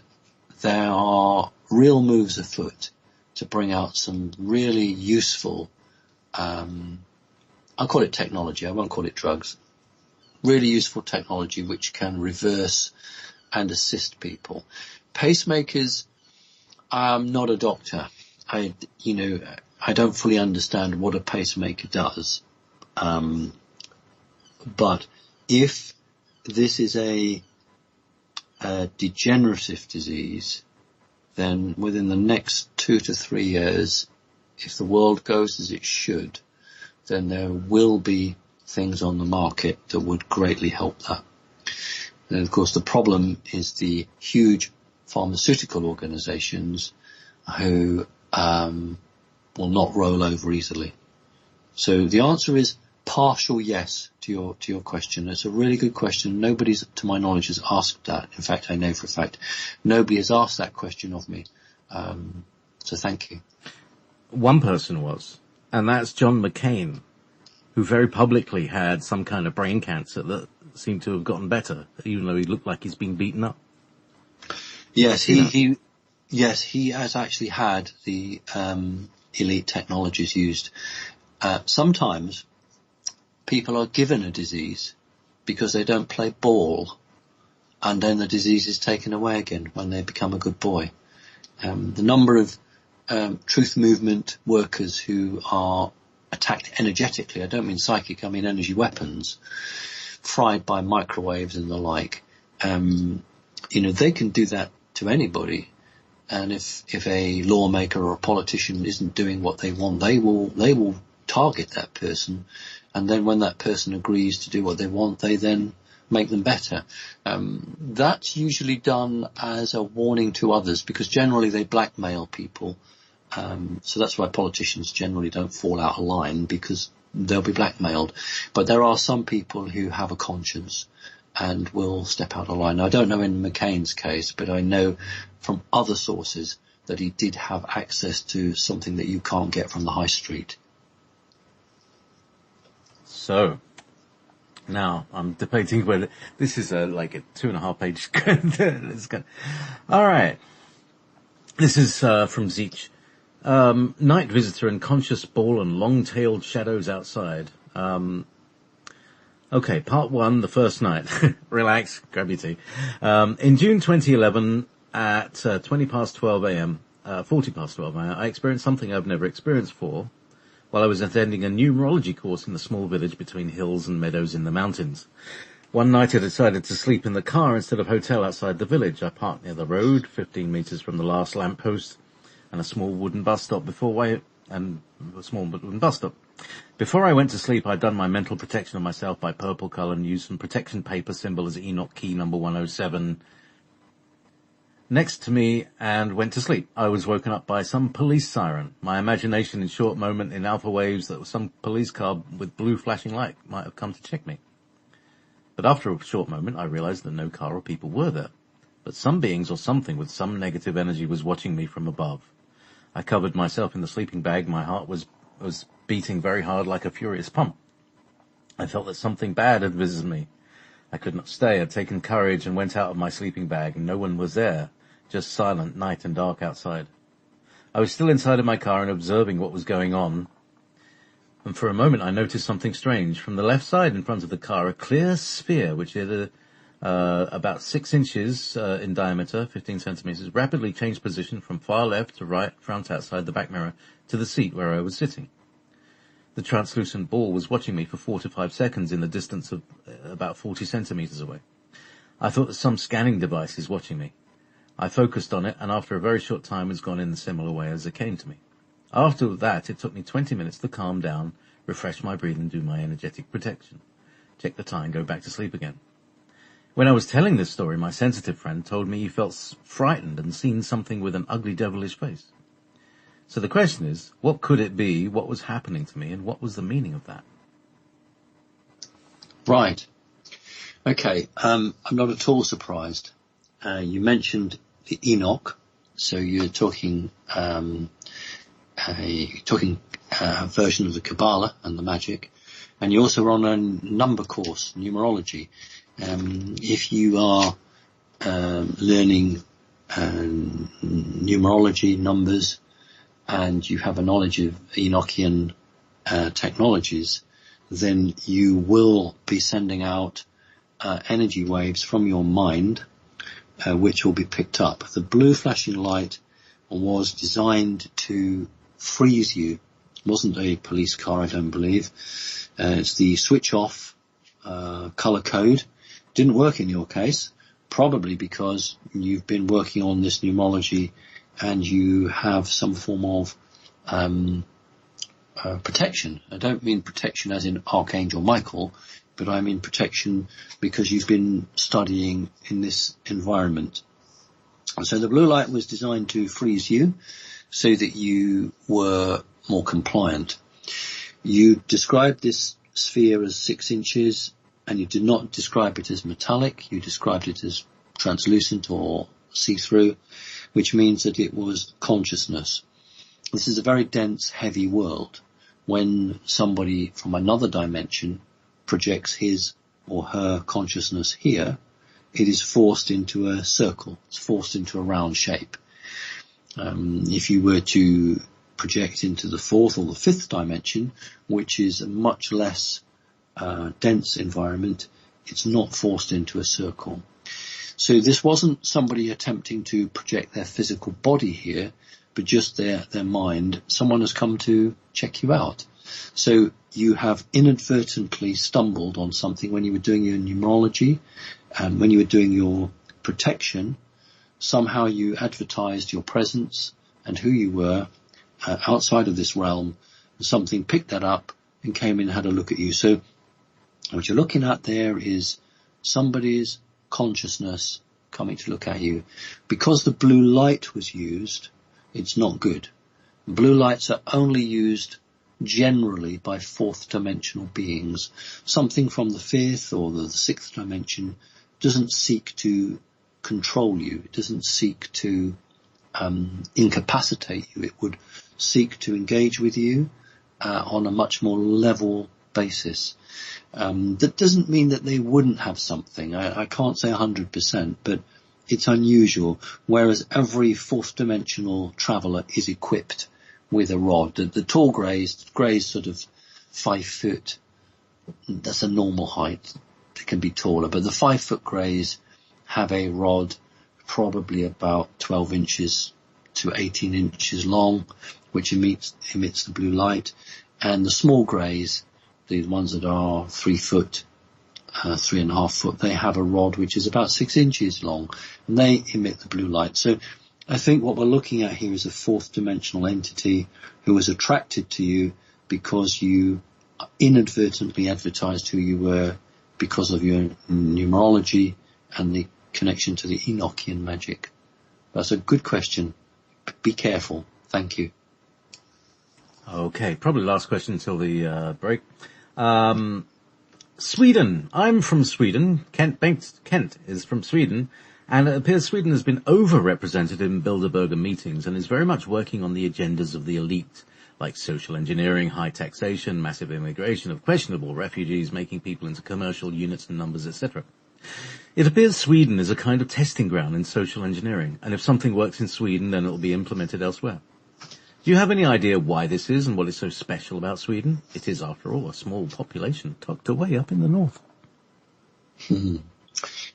there are real moves afoot to bring out some really useful, I'll call it technology, I won't call it drugs, really useful technology which can reverse and assist people. Pacemakers, I'm not a doctor. I don't fully understand what a pacemaker does. But if this is a degenerative disease, then within the next 2 to 3 years, if the world goes as it should, then there will be things on the market that would greatly help that. And of course, the problem is the huge pharmaceutical organizations who will not roll over easily. So the answer is partial yes to your question. It's a really good question. Nobody's, to my knowledge, has asked that. In fact, I know for a fact nobody has asked that question of me. So thank you. One person was, and that's John McCain, who very publicly had some kind of brain cancer that seemed to have gotten better, even though he looked like he's been beaten up. Yes, he has actually had the elite technologies used. Sometimes people are given a disease because they don't play ball, and then the disease is taken away again when they become a good boy. The number of truth movement workers who are attacked energetically, I don't mean psychic, I mean energy weapons, fried by microwaves and the like, they can do that to anybody. And if a lawmaker or a politician isn't doing what they want, they will target that person. And then when that person agrees to do what they want, they then make them better. That's usually done as a warning to others, because generally they blackmail people. So that's why politicians generally don't fall out of line, because they'll be blackmailed. But there are some people who have a conscience and will step out of line. Now, I don't know in McCain's case, but I know from other sources that he did have access to something that you can't get from the high street. So, now I'm debating whether this is like a 2.5 page. All right. This is from Zeech. Night visitor and conscious ball and long-tailed shadows outside. Okay, part 1, the first night. Relax, grab your tea. In June 2011, at 20 past 12 a.m., 40 past 12 a.m., I experienced something I've never experienced before while I was attending a numerology course in a small village between hills and meadows in the mountains. One night I decided to sleep in the car instead of hotel outside the village. I parked near the road, 15 meters from the last lamppost, and a small wooden bus stop before I went to sleep, I'd done my mental protection of myself by purple colour and used some protection paper symbol as Enoch key number 107 next to me and went to sleep. I was woken up by some police siren. My imagination in short moment in alpha waves that some police car with blue flashing light might have come to check me. But after a short moment I realised that no car or people were there. But some beings or something with some negative energy was watching me from above. I covered myself in the sleeping bag. My heart was beating very hard like a furious pump. I felt that something bad had visited me. I could not stay. I'd taken courage and went out of my sleeping bag, and no one was there, just silent night and dark outside. I was still inside of my car and observing what was going on, and for a moment I noticed something strange. From the left side in front of the car, a clear sphere, which had about 6 inches in diameter, 15 centimeters, rapidly changed position from far left to right, front outside the back mirror, to the seat where I was sitting. The translucent ball was watching me for 4 to 5 seconds in the distance of about 40 centimeters away. I thought that some scanning device is watching me. I focused on it, and after a very short time was gone in the similar way as it came to me. After that, it took me 20 minutes to calm down, refresh my breathing, do my energetic protection, check the time, go back to sleep again. When I was telling this story, my sensitive friend told me he felt frightened and seen something with an ugly devilish face. So the question is, what could it be, what was happening to me, and what was the meaning of that? Right. Okay, I'm not at all surprised. You mentioned the Enoch, so you're talking a version of the Kabbalah and the magic, and you also are on a number course, numerology. If you are learning numerology, numbers, and you have a knowledge of Enochian technologies, then you will be sending out energy waves from your mind, which will be picked up. The blue flashing light was designed to freeze you. It wasn't a police car, I don't believe. It's the switch off color code. Didn't work in your case, probably because you've been working on this numerology and you have some form of protection. I don't mean protection as in Archangel Michael, but I mean protection because you've been studying in this environment. So the blue light was designed to freeze you so that you were more compliant. You described this sphere as 6 inches, and you did not describe it as metallic. You described it as translucent or see-through, which means that it was consciousness. This is a very dense, heavy world. When somebody from another dimension projects his or her consciousness here, it is forced into a circle. It's forced into a round shape. If you were to project into the 4th or the 5th dimension, which is a much less dense environment, it's not forced into a circle. So this wasn't somebody attempting to project their physical body here, but just their mind. Someone has come to check you out. So you have inadvertently stumbled on something when you were doing your numerology, and when you were doing your protection. Somehow you advertised your presence and who you were outside of this realm. Something picked that up and came in and had a look at you. So what you're looking at there is somebody's consciousness coming to look at you. Because the blue light was used, it's not good. Blue lights are only used generally by fourth dimensional beings. Something from the fifth or the sixth dimension doesn't seek to control you. It doesn't seek to incapacitate you. It would seek to engage with you on a much more level basis. That doesn't mean that they wouldn't have something. I can't say 100%, but it's unusual. Whereas every fourth dimensional traveller is equipped with a rod. The tall greys sort of 5 foot. That's a normal height. They can be taller, but the 5 foot greys have a rod probably about 12 inches to 18 inches long, which emits the blue light. And the small greys, the ones that are 3 foot, 3.5 foot, they have a rod which is about 6 inches long, and they emit the blue light. So I think what we're looking at here is a fourth dimensional entity who was attracted to you because you inadvertently advertised who you were because of your numerology and the connection to the Enochian magic. That's a good question. Be careful. Thank you. Okay, probably last question until the break. Sweden. I'm from Sweden. Kent is from Sweden. And it appears Sweden has been overrepresented in Bilderberger meetings and is very much working on the agendas of the elite, like social engineering, high taxation, massive immigration of questionable refugees, making people into commercial units and numbers, etc. It appears Sweden is a kind of testing ground in social engineering, and if something works in Sweden, then it will be implemented elsewhere. Do you have any idea why this is and what is so special about Sweden? It is, after all, a small population tucked away up in the north.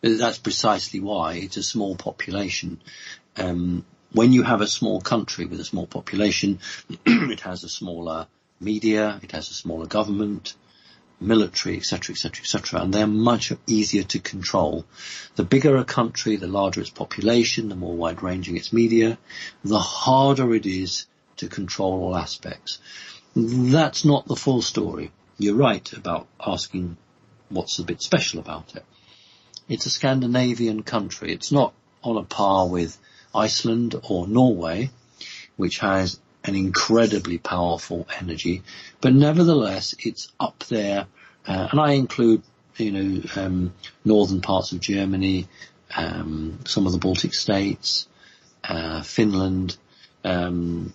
That's precisely why it's a small population. When you have a small country with a small population, it has a smaller media, it has a smaller government, military, etc., etc., etc., and they're much easier to control. The bigger a country, the larger its population, the more wide-ranging its media, the harder it is to control all aspects. That's not the full story. You're right about asking what's a bit special about it. It's a Scandinavian country. It's not on a par with Iceland or Norway, which has an incredibly powerful energy, but nevertheless it's up there, and I include northern parts of Germany, some of the Baltic states, Finland, and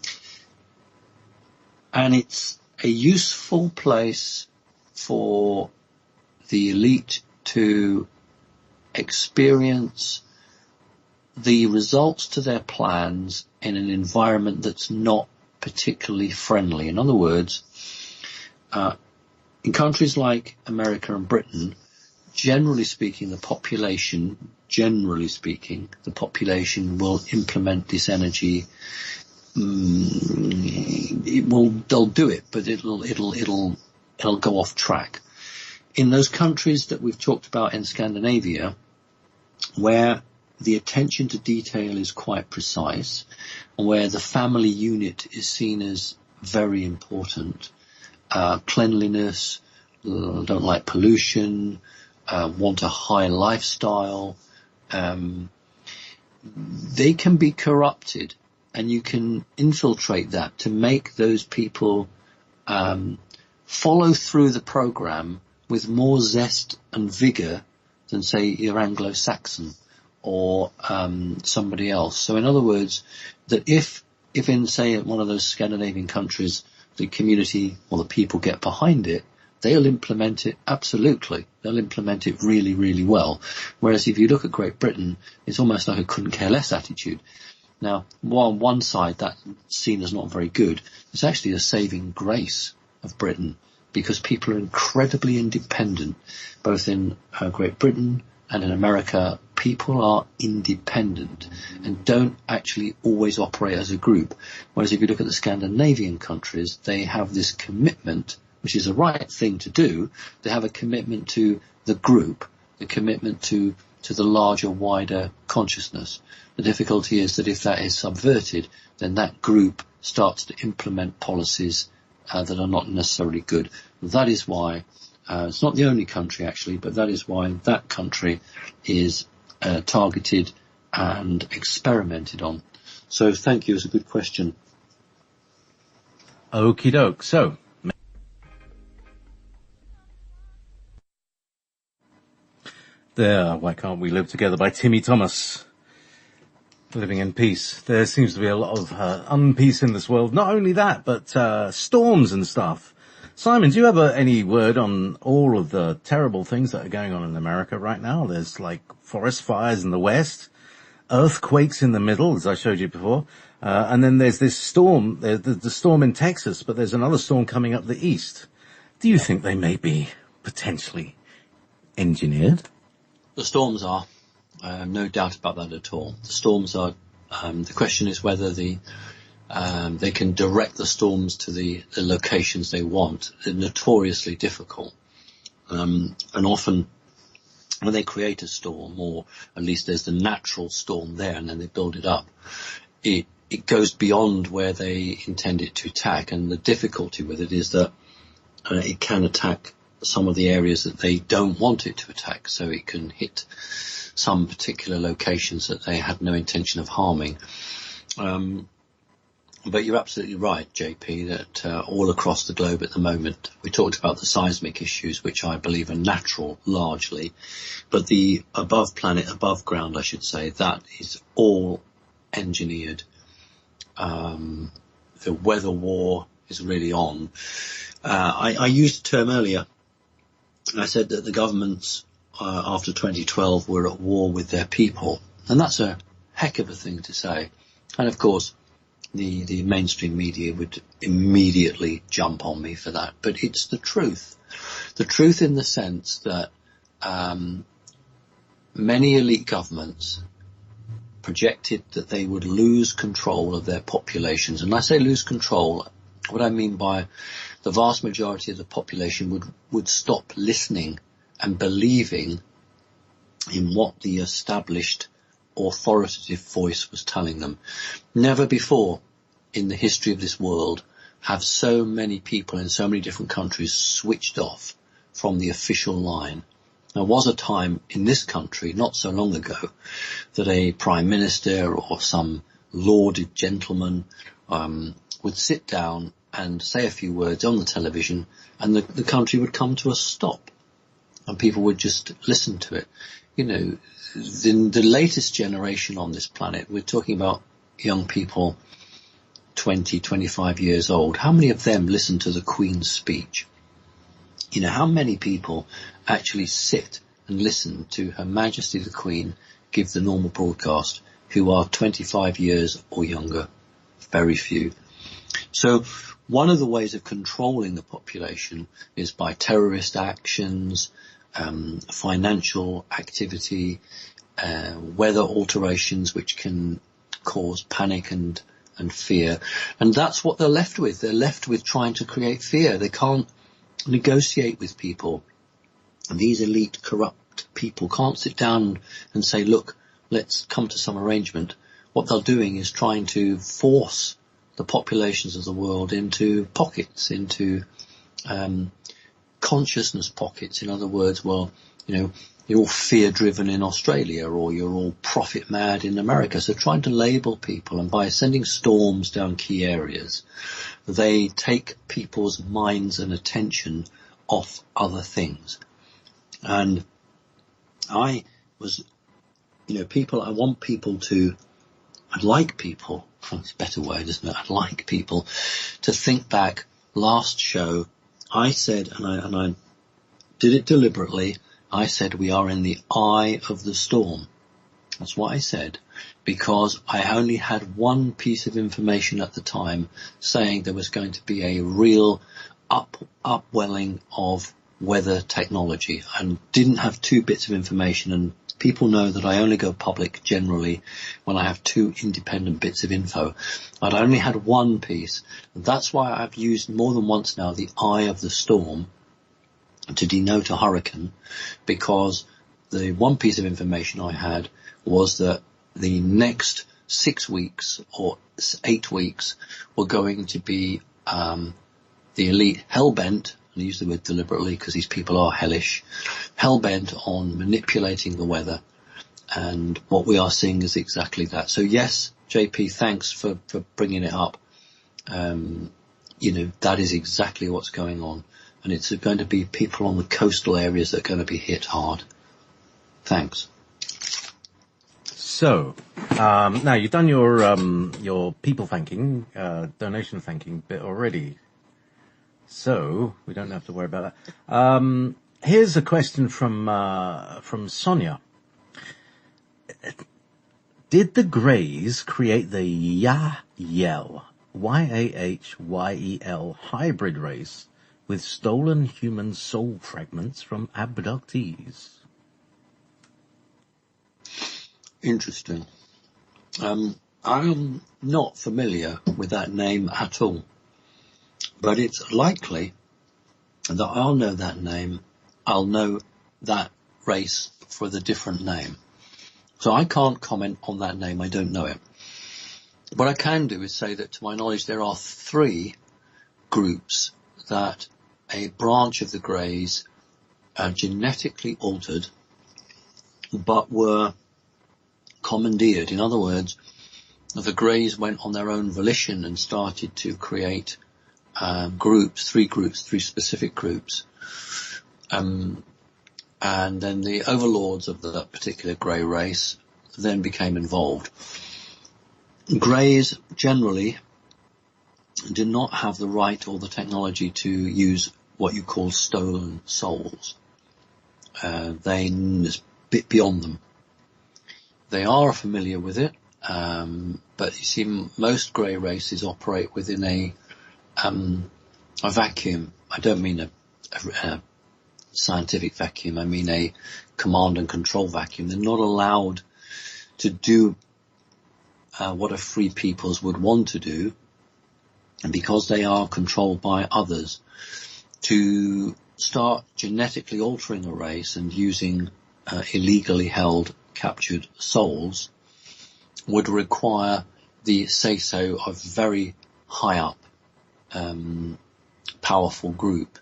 it's a useful place for the elite to experience the results to their plans in an environment that's not particularly friendly. In other words, in countries like America and Britain, generally speaking, the population will implement this energy. They'll do it, but it'll go off track. In those countries that we've talked about in Scandinavia, where the attention to detail is quite precise, and where the family unit is seen as very important, cleanliness, don't like pollution, want a high lifestyle, they can be corrupted, and you can infiltrate that to make those people follow through the program with more zest and vigour than, say, your Anglo-Saxon or somebody else. So in other words, that if in, say, one of those Scandinavian countries, the community or the people get behind it, they'll implement it absolutely. They'll implement it really, really well. Whereas if you look at Great Britain, it's almost like a couldn't care less attitude. Now, while on one side that's seen as not very good, it's actually a saving grace of Britain, because people are incredibly independent, both in Great Britain and in America people are independent and don't actually always operate as a group. Whereas if you look at the Scandinavian countries, they have this commitment, which is the right thing to do. They have a commitment to the group, a commitment to the larger, wider consciousness. The difficulty is that if that is subverted, then that group starts to implement policies that are not necessarily good. That is why, it's not the only country actually, but that is why that country is targeted and experimented on. So thank you, it's a good question. Okie doke. So, there, Why Can't We Live Together by Timmy Thomas. Living in peace. There seems to be a lot of unpeace in this world. Not only that, but storms and stuff. Simon, do you have any word on all of the terrible things that are going on in America right now? There's like forest fires in the west, earthquakes in the middle, as I showed you before, and then there's this storm, the storm in Texas, but there's another storm coming up the east. Do you think they may be potentially engineered? The storms are. No doubt about that at all. The storms are, the question is whether they can direct the storms to the locations they want. They're notoriously difficult. And often when they create a storm, or at least there's the natural storm there and then they build it up, it goes beyond where they intend it to attack. And the difficulty with it is that it can attack some of the areas that they don't want it to attack. So it can hit some particular locations that they had no intention of harming. But you're absolutely right, JP, that all across the globe at the moment, we talked about the seismic issues, which I believe are natural largely, but the above planet, above ground, I should say, that is all engineered. The weather war is really on. I used a term earlier. I said that the governments after 2012 were at war with their people, and that's a heck of a thing to say. And of course, the mainstream media would immediately jump on me for that, but it's the truth. The truth in the sense that many elite governments projected that they would lose control of their populations. And I say lose control, what I mean by the vast majority of the population would stop listening and believing in what the established authoritative voice was telling them. Never before in the history of this world have so many people in so many different countries switched off from the official line. There was a time in this country, not so long ago, that a prime minister or some lauded gentleman would sit down and say a few words on the television, and the country would come to a stop, and people would just listen to it. You know, the latest generation on this planet, we're talking about young people 20, 25 years old. How many of them listen to the Queen's speech? You know, how many people actually sit and listen to Her Majesty the Queen give the normal broadcast who are 25 years or younger? Very few. So one of the ways of controlling the population is by terrorist actions, financial activity, weather alterations which can cause panic and fear. And that's what they're left with. They're left with trying to create fear. They can't negotiate with people. And these elite corrupt people can't sit down and say, look, let's come to some arrangement. What they're doing is trying to force the populations of the world into pockets, into consciousness pockets. In other words, well, you know, you're all fear-driven in Australia, or you're all profit-mad in America. So trying to label people, and by sending storms down key areas, they take people's minds and attention off other things. And I was, you know, I want people to, I'd like people, it's a better word, isn't it? I'd like people to think back. Last show, I said, and I did it deliberately, I said we are in the eye of the storm. That's what I said, because I only had one piece of information at the time saying there was going to be a real upwelling of weather technology, and didn't have two bits of information, and People know that I only go public generally when I have two independent bits of info. I'd only had one piece. And that's why I've used more than once now the eye of the storm to denote a hurricane, because the one piece of information I had was that the next 6 weeks or 8 weeks were going to be the elite hell-bent, and I use the word deliberately because these people are hellish, hell-bent on manipulating the weather. And what we are seeing is exactly that. So yes, JP, thanks for bringing it up. That is exactly what's going on. And it's going to be people on the coastal areas that are going to be hit hard. Thanks. So, now you've done your people thanking, donation thanking bit already. So, we don't have to worry about that. Here's a question from Sonia. Did the Greys create the Yahyel, Yahyel hybrid race with stolen human soul fragments from abductees? Interesting. I'm not familiar with that name at all, but it's likely that I'll know that name. I'll know that race for the different name. So I can't comment on that name. I don't know it. What I can do is say that, to my knowledge, there are 3 groups that a branch of the Greys genetically altered, but were commandeered. In other words, the Greys went on their own volition and started to create groups, 3 specific groups. And then the overlords of that particular Grey race then became involved. Greys generally do not have the right or the technology to use what you call stolen souls. It's a bit beyond them. They are familiar with it, but you see, most Grey races operate within a vacuum. I don't mean a scientific vacuum. I mean a command and control vacuum. They're not allowed to do what a free peoples would want to do, and because they are controlled by others, to start genetically altering a race and using illegally held, captured souls would require the say-so of very high up, powerful group.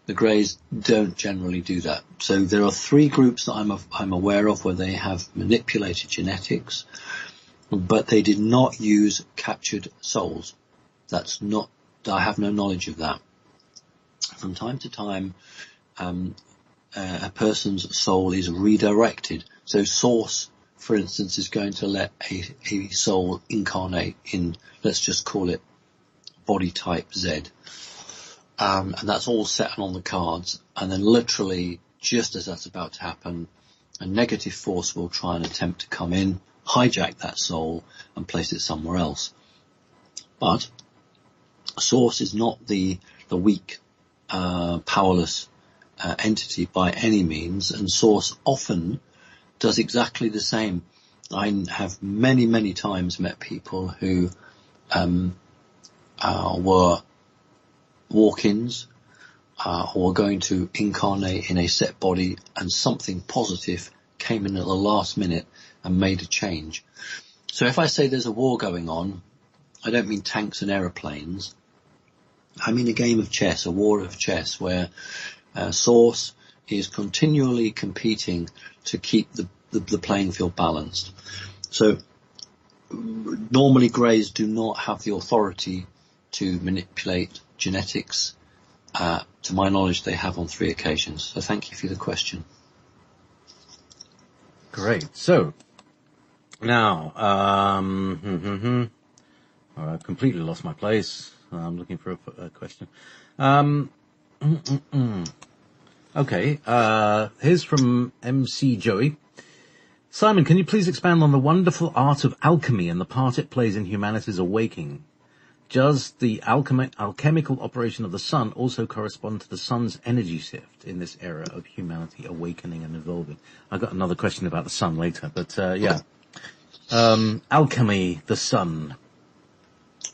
The Greys don't generally do that. So there are 3 groups that I'm aware of where they have manipulated genetics, but they did not use captured souls. I have no knowledge of that. From time to time, a person's soul is redirected. So Source, for instance, is going to let a soul incarnate in, let's just call it body type Z. And that's all set on the cards. And then literally, just as that's about to happen, a negative force will try and attempt to come in, hijack that soul, and place it somewhere else. But Source is not the weak, powerless entity by any means, and Source often does exactly the same. I have many, many times met people who were walk-ins or going to incarnate in a set body, and something positive came in at the last minute and made a change. So if I say there's a war going on, I don't mean tanks and aeroplanes. I mean a game of chess, a war of chess, where Source is continually competing to keep the playing field balanced. So normally Greys do not have the authority to manipulate genetics. To my knowledge, they have on 3 occasions. So thank you for the question. Great. So now, I've completely lost my place. I'm looking for a question. Okay. Here's from MC Joey. Simon, can you please expand on the wonderful art of alchemy and the part it plays in humanity's awakening? does the alchemical operation of the sun also correspond to the sun's energy shift in this era of humanity awakening and evolving? I've got another question about the sun later, but yeah. Alchemy, the sun.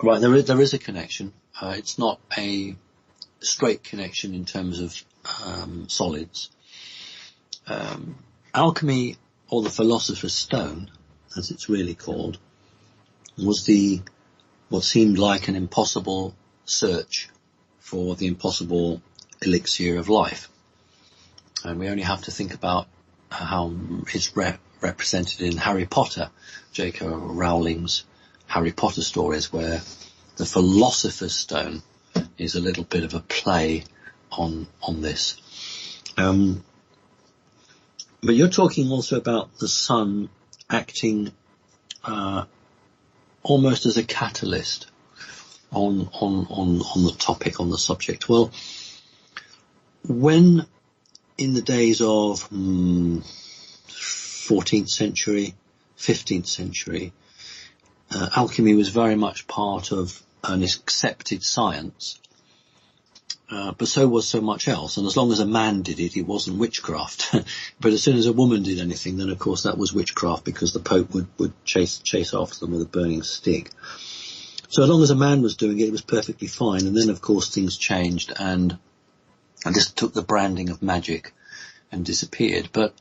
Right, there is a connection. It's not a straight connection in terms of solids. Alchemy, or the Philosopher's Stone, as it's really called, was what seemed like an impossible search for the impossible elixir of life. And we only have to think about how it's represented in Harry Potter, J.K. Rowling's Harry Potter stories, where the Philosopher's Stone is a little bit of a play on this. But you're talking also about the sun acting almost as a catalyst on the topic, on the subject. Well, when in the days of 14th century, 15th century, alchemy was very much part of an accepted science, but so was so much else. And as long as a man did it, it wasn't witchcraft. But as soon as a woman did anything, then of course that was witchcraft, because the Pope would chase after them with a burning stick. So as long as a man was doing it, it was perfectly fine. And then of course things changed, and this took the branding of magic and disappeared. But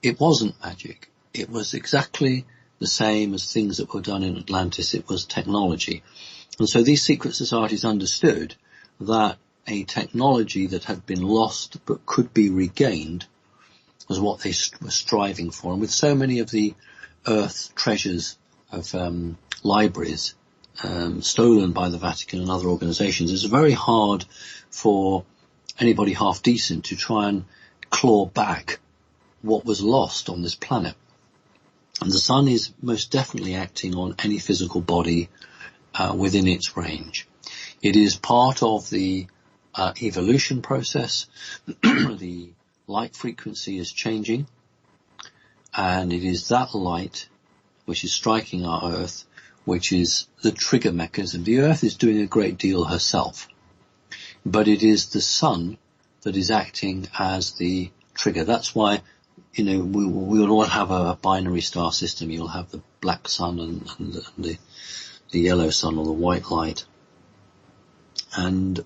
it wasn't magic. It was exactly the same as things that were done in Atlantis. It was technology. And so these secret societies understood that a technology that had been lost but could be regained was what they were striving for. And with so many of the Earth treasures of libraries stolen by the Vatican and other organisations, it's very hard for anybody half decent to try and claw back what was lost on this planet. And the sun is most definitely acting on any physical body within its range. It is part of the evolution process. The light frequency is changing, and it is that light which is striking our Earth which is the trigger mechanism. The Earth is doing a great deal herself, but it is the sun that is acting as the trigger. That's why, we will all have a binary star system. You'll have the black sun and the yellow sun, or the white light. And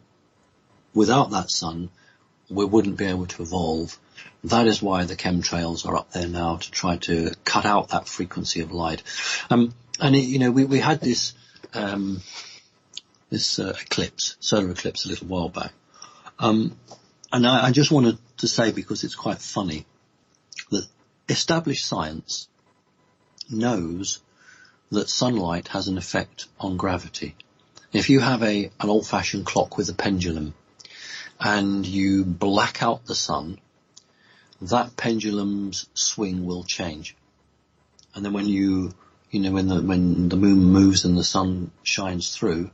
without that sun, we wouldn't be able to evolve. That is why the chemtrails are up there now, to try to cut out that frequency of light. We had this eclipse, solar eclipse, a little while back. And I just wanted to say, because it's quite funny, that established science knows that sunlight has an effect on gravity. If you have an old-fashioned clock with a pendulum, and you black out the sun, that pendulum's swing will change. And then when when the moon moves and the sun shines through,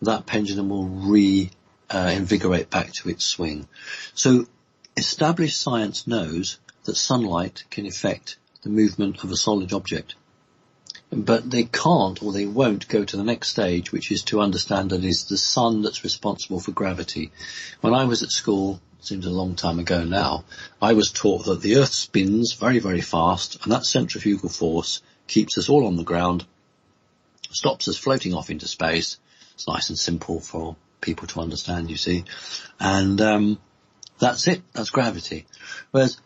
that pendulum will invigorate back to its swing. So established science knows that sunlight can affect the movement of a solid object. But they can't, or they won't, go to the next stage, which is to understand that it's the sun that's responsible for gravity. When I was at school, it seems a long time ago now, I was taught that the Earth spins very, very fast, and that centrifugal force keeps us all on the ground, stops us floating off into space. It's nice and simple for people to understand, you see. And that's it. That's gravity. Whereas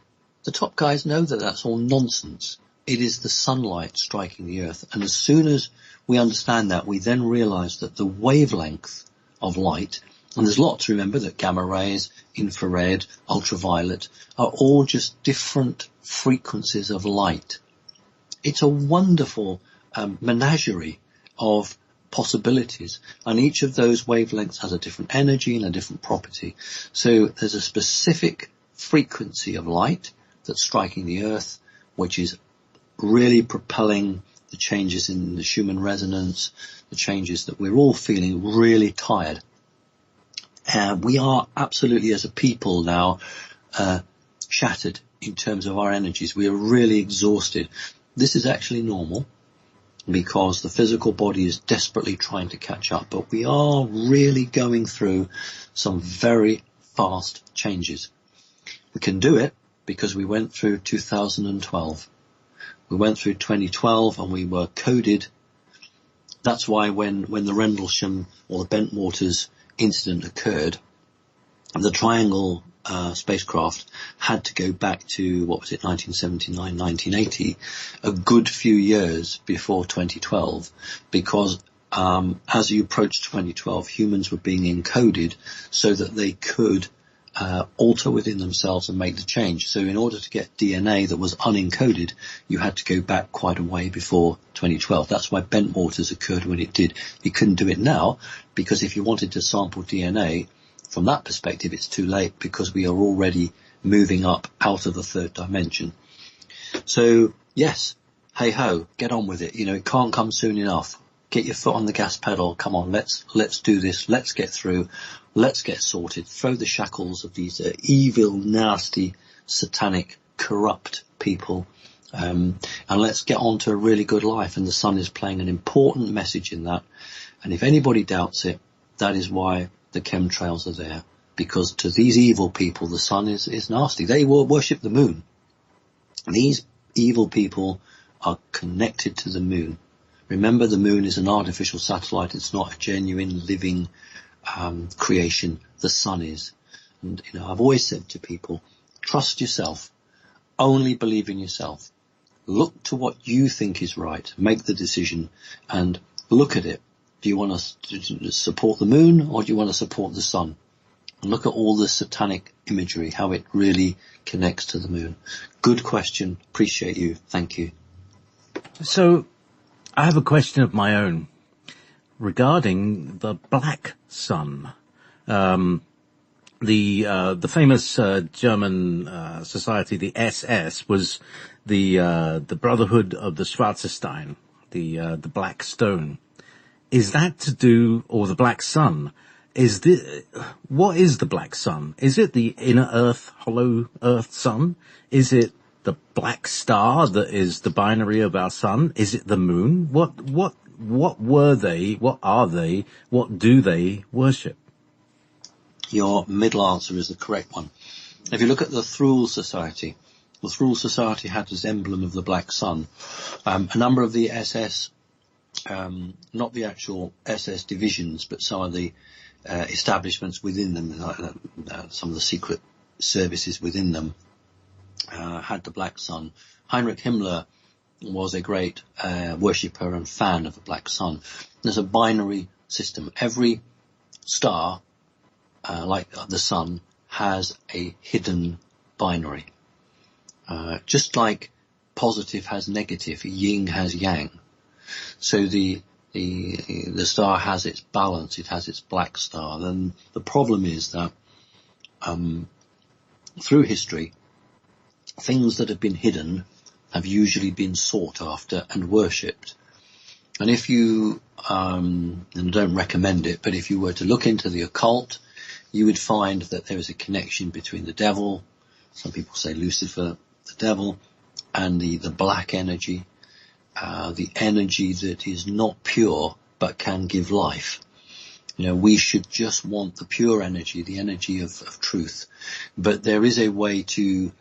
the top guys know that that's all nonsense. It is the sunlight striking the Earth. And as soon as we understand that, we then realise that the wavelength of light, and there's a lot to remember, that gamma rays, infrared, ultraviolet, are all just different frequencies of light. It's a wonderful menagerie of possibilities, and each of those wavelengths has a different energy and a different property. So there's a specific frequency of light that's striking the Earth, which is really propelling the changes in the Schumann resonance, the changes that we're all feeling really tired. We are absolutely, as a people now, shattered in terms of our energies. We are really exhausted. This is actually normal. because the physical body is desperately trying to catch up. But we are really going through some very fast changes. We can do it because we went through 2012. We went through 2012 and we were coded. That's why when the Rendlesham or the Bentwaters incident occurred, the Triangle spacecraft had to go back to, 1979, 1980, a good few years before 2012, because as you approached 2012, humans were being encoded so that they could alter within themselves and make the change. So in order to get DNA that was unencoded, you had to go back quite a way before 2012. That's why Bentwaters occurred when it did. You couldn't do it now, because if you wanted to sample DNA, from that perspective, it's too late, because we are already moving up out of the third dimension. So, yes, hey-ho, get on with it. It can't come soon enough. Get your foot on the gas pedal. Come on, let's do this. Let's get through. Let's get sorted. Throw the shackles of these evil, nasty, satanic, corrupt people. And let's get on to a really good life. And the sun is playing an important message in that. And if anybody doubts it, that is why the chemtrails are there, because to these evil people the sun is nasty. They will worship the moon. These evil people are connected to the moon. Remember, the moon is an artificial satellite. It's not a genuine living creation. The sun is. And I've always said to people, trust yourself. Only believe in yourself. Look to what you think is right. Make the decision and look at it. Do you want to support the moon, or do you want to support the sun? And look at all the satanic imagery, how it really connects to the moon. Good question. Appreciate you. Thank you. So, I have a question of my own regarding the black sun. The famous German society, the SS, was the Brotherhood of the Schwarzestein, the Black Stone. Is that to do, or the black sun? What is the black sun? Is it the inner earth, hollow earth sun? Is it the black star that is the binary of our sun? Is it the moon? What were they? What are they? What do they worship? Your middle answer is the correct one. If you look at the Thule Society, the Thule Society had as emblem of the black sun. A number of the SS, not the actual SS divisions, but some of the establishments within them, some of the secret services within them, had the black sun. Heinrich Himmler was a great worshipper and fan of the black sun. There's a binary system. Every star, like the sun, has a hidden binary. Just like positive has negative, yin has yang. So the star has its balance, it has its black star. Then the problem is that through history, things that have been hidden have usually been sought after and worshipped. And if you, and I don't recommend it, but if you were to look into the occult, you would find that there is a connection between the devil, some people say Lucifer, the devil, and the black energy. The energy that is not pure but can give life. We should just want the pure energy, the energy of truth. But there is a way to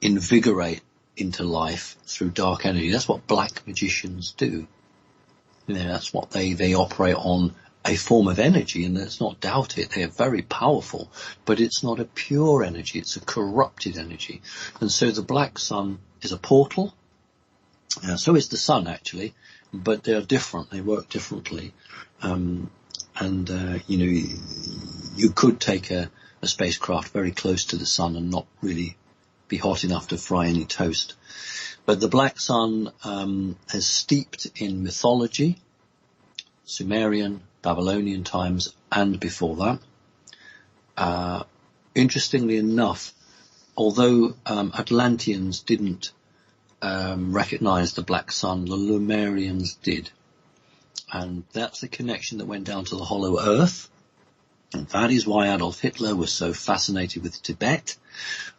invigorate into life through dark energy. That's what black magicians do. That's what they operate on, a form of energy, and let's not doubt it. They are very powerful, but it's not a pure energy. It's a corrupted energy. And so the black sun is a portal. So is the sun, actually, but they are different. They work differently. You could take a spacecraft very close to the sun and not really be hot enough to fry any toast. But the black sun is steeped in mythology, Sumerian, Babylonian times, and before that. Interestingly enough, although Atlanteans didn't recognize the black sun, the Lemurians did. And that's the connection that went down to the hollow earth. And that is why Adolf Hitler was so fascinated with Tibet.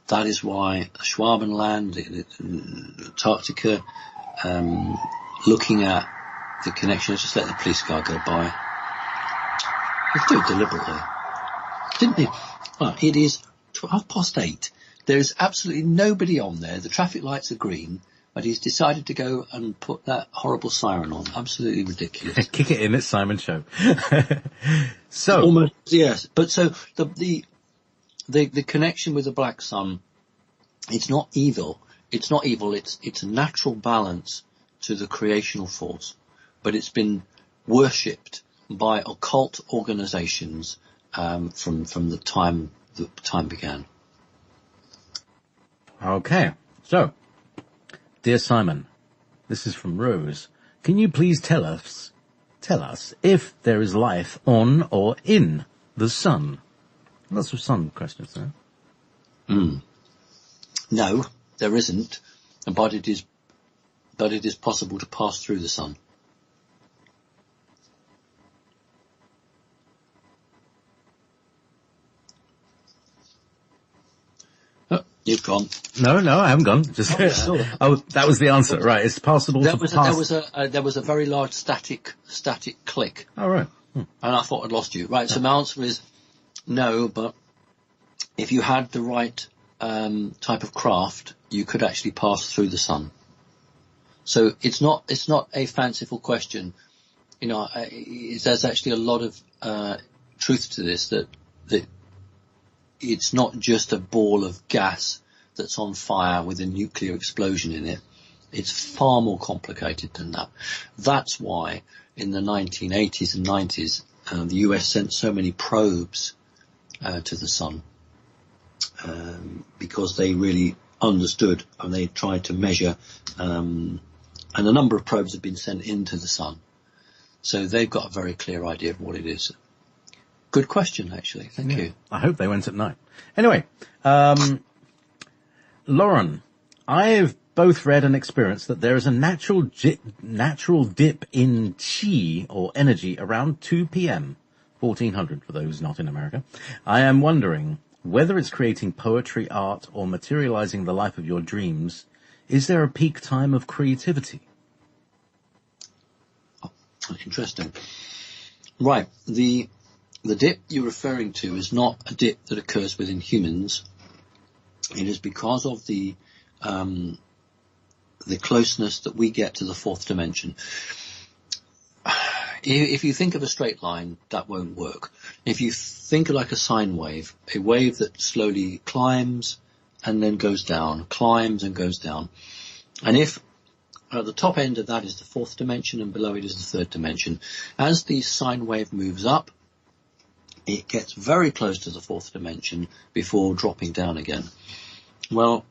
That is why Schwabenland, Antarctica, looking at the connection. Let's just let the police car go by. He'll do it deliberately. Didn't he? Well, it is 8:12. There is absolutely nobody on there. The traffic lights are green, but he's decided to go and put that horrible siren on. Absolutely ridiculous. Kick it in, it's Simon's show. So, almost, yes. But so the connection with the black sun, it's not evil. It's not evil. It's a natural balance to the creational force, but it's been worshipped by occult organizations from the time began. okay. So, dear Simon, this is from Rose. Can you please tell us if there is life on or in the sun? Lots of sun questions there. No, there isn't, but it is possible to pass through the sun. Oh, you've gone. No, I haven't gone. Just oh, that was the answer. Right, it's possible to pass. There was a very large static click. Oh, right. And I thought I'd lost you. Right, so my answer is no, but if you had the right type of craft, you could actually pass through the sun. So it's not a fanciful question. You know, there's actually a lot of truth to this, that it's not just a ball of gas that's on fire with a nuclear explosion in it. It's far more complicated than that. That's why in the 1980s and 90s, the US sent so many probes to the sun, because they really understood and they tried to measure, and a number of probes have been sent into the sun. So they've got a very clear idea of what it is. Good question, actually. Thank you. I hope they went at night. Anyway, Lauren, I've both read and experienced that there is a natural dip in chi or energy around 2 p.m., 1400 for those not in America. I am wondering whether it's creating poetry, art, or materializing the life of your dreams. Is there a peak time of creativity? Oh, interesting. Right. The dip you're referring to is not a dip that occurs within humans. It is because of the closeness that we get to the fourth dimension. If you think of a straight line, that won't work. If you think like a sine wave, a wave that slowly climbs and then goes down, climbs and goes down. And if at the top end of that is the fourth dimension and below it is the third dimension, as the sine wave moves up, it gets very close to the fourth dimension before dropping down again. Well,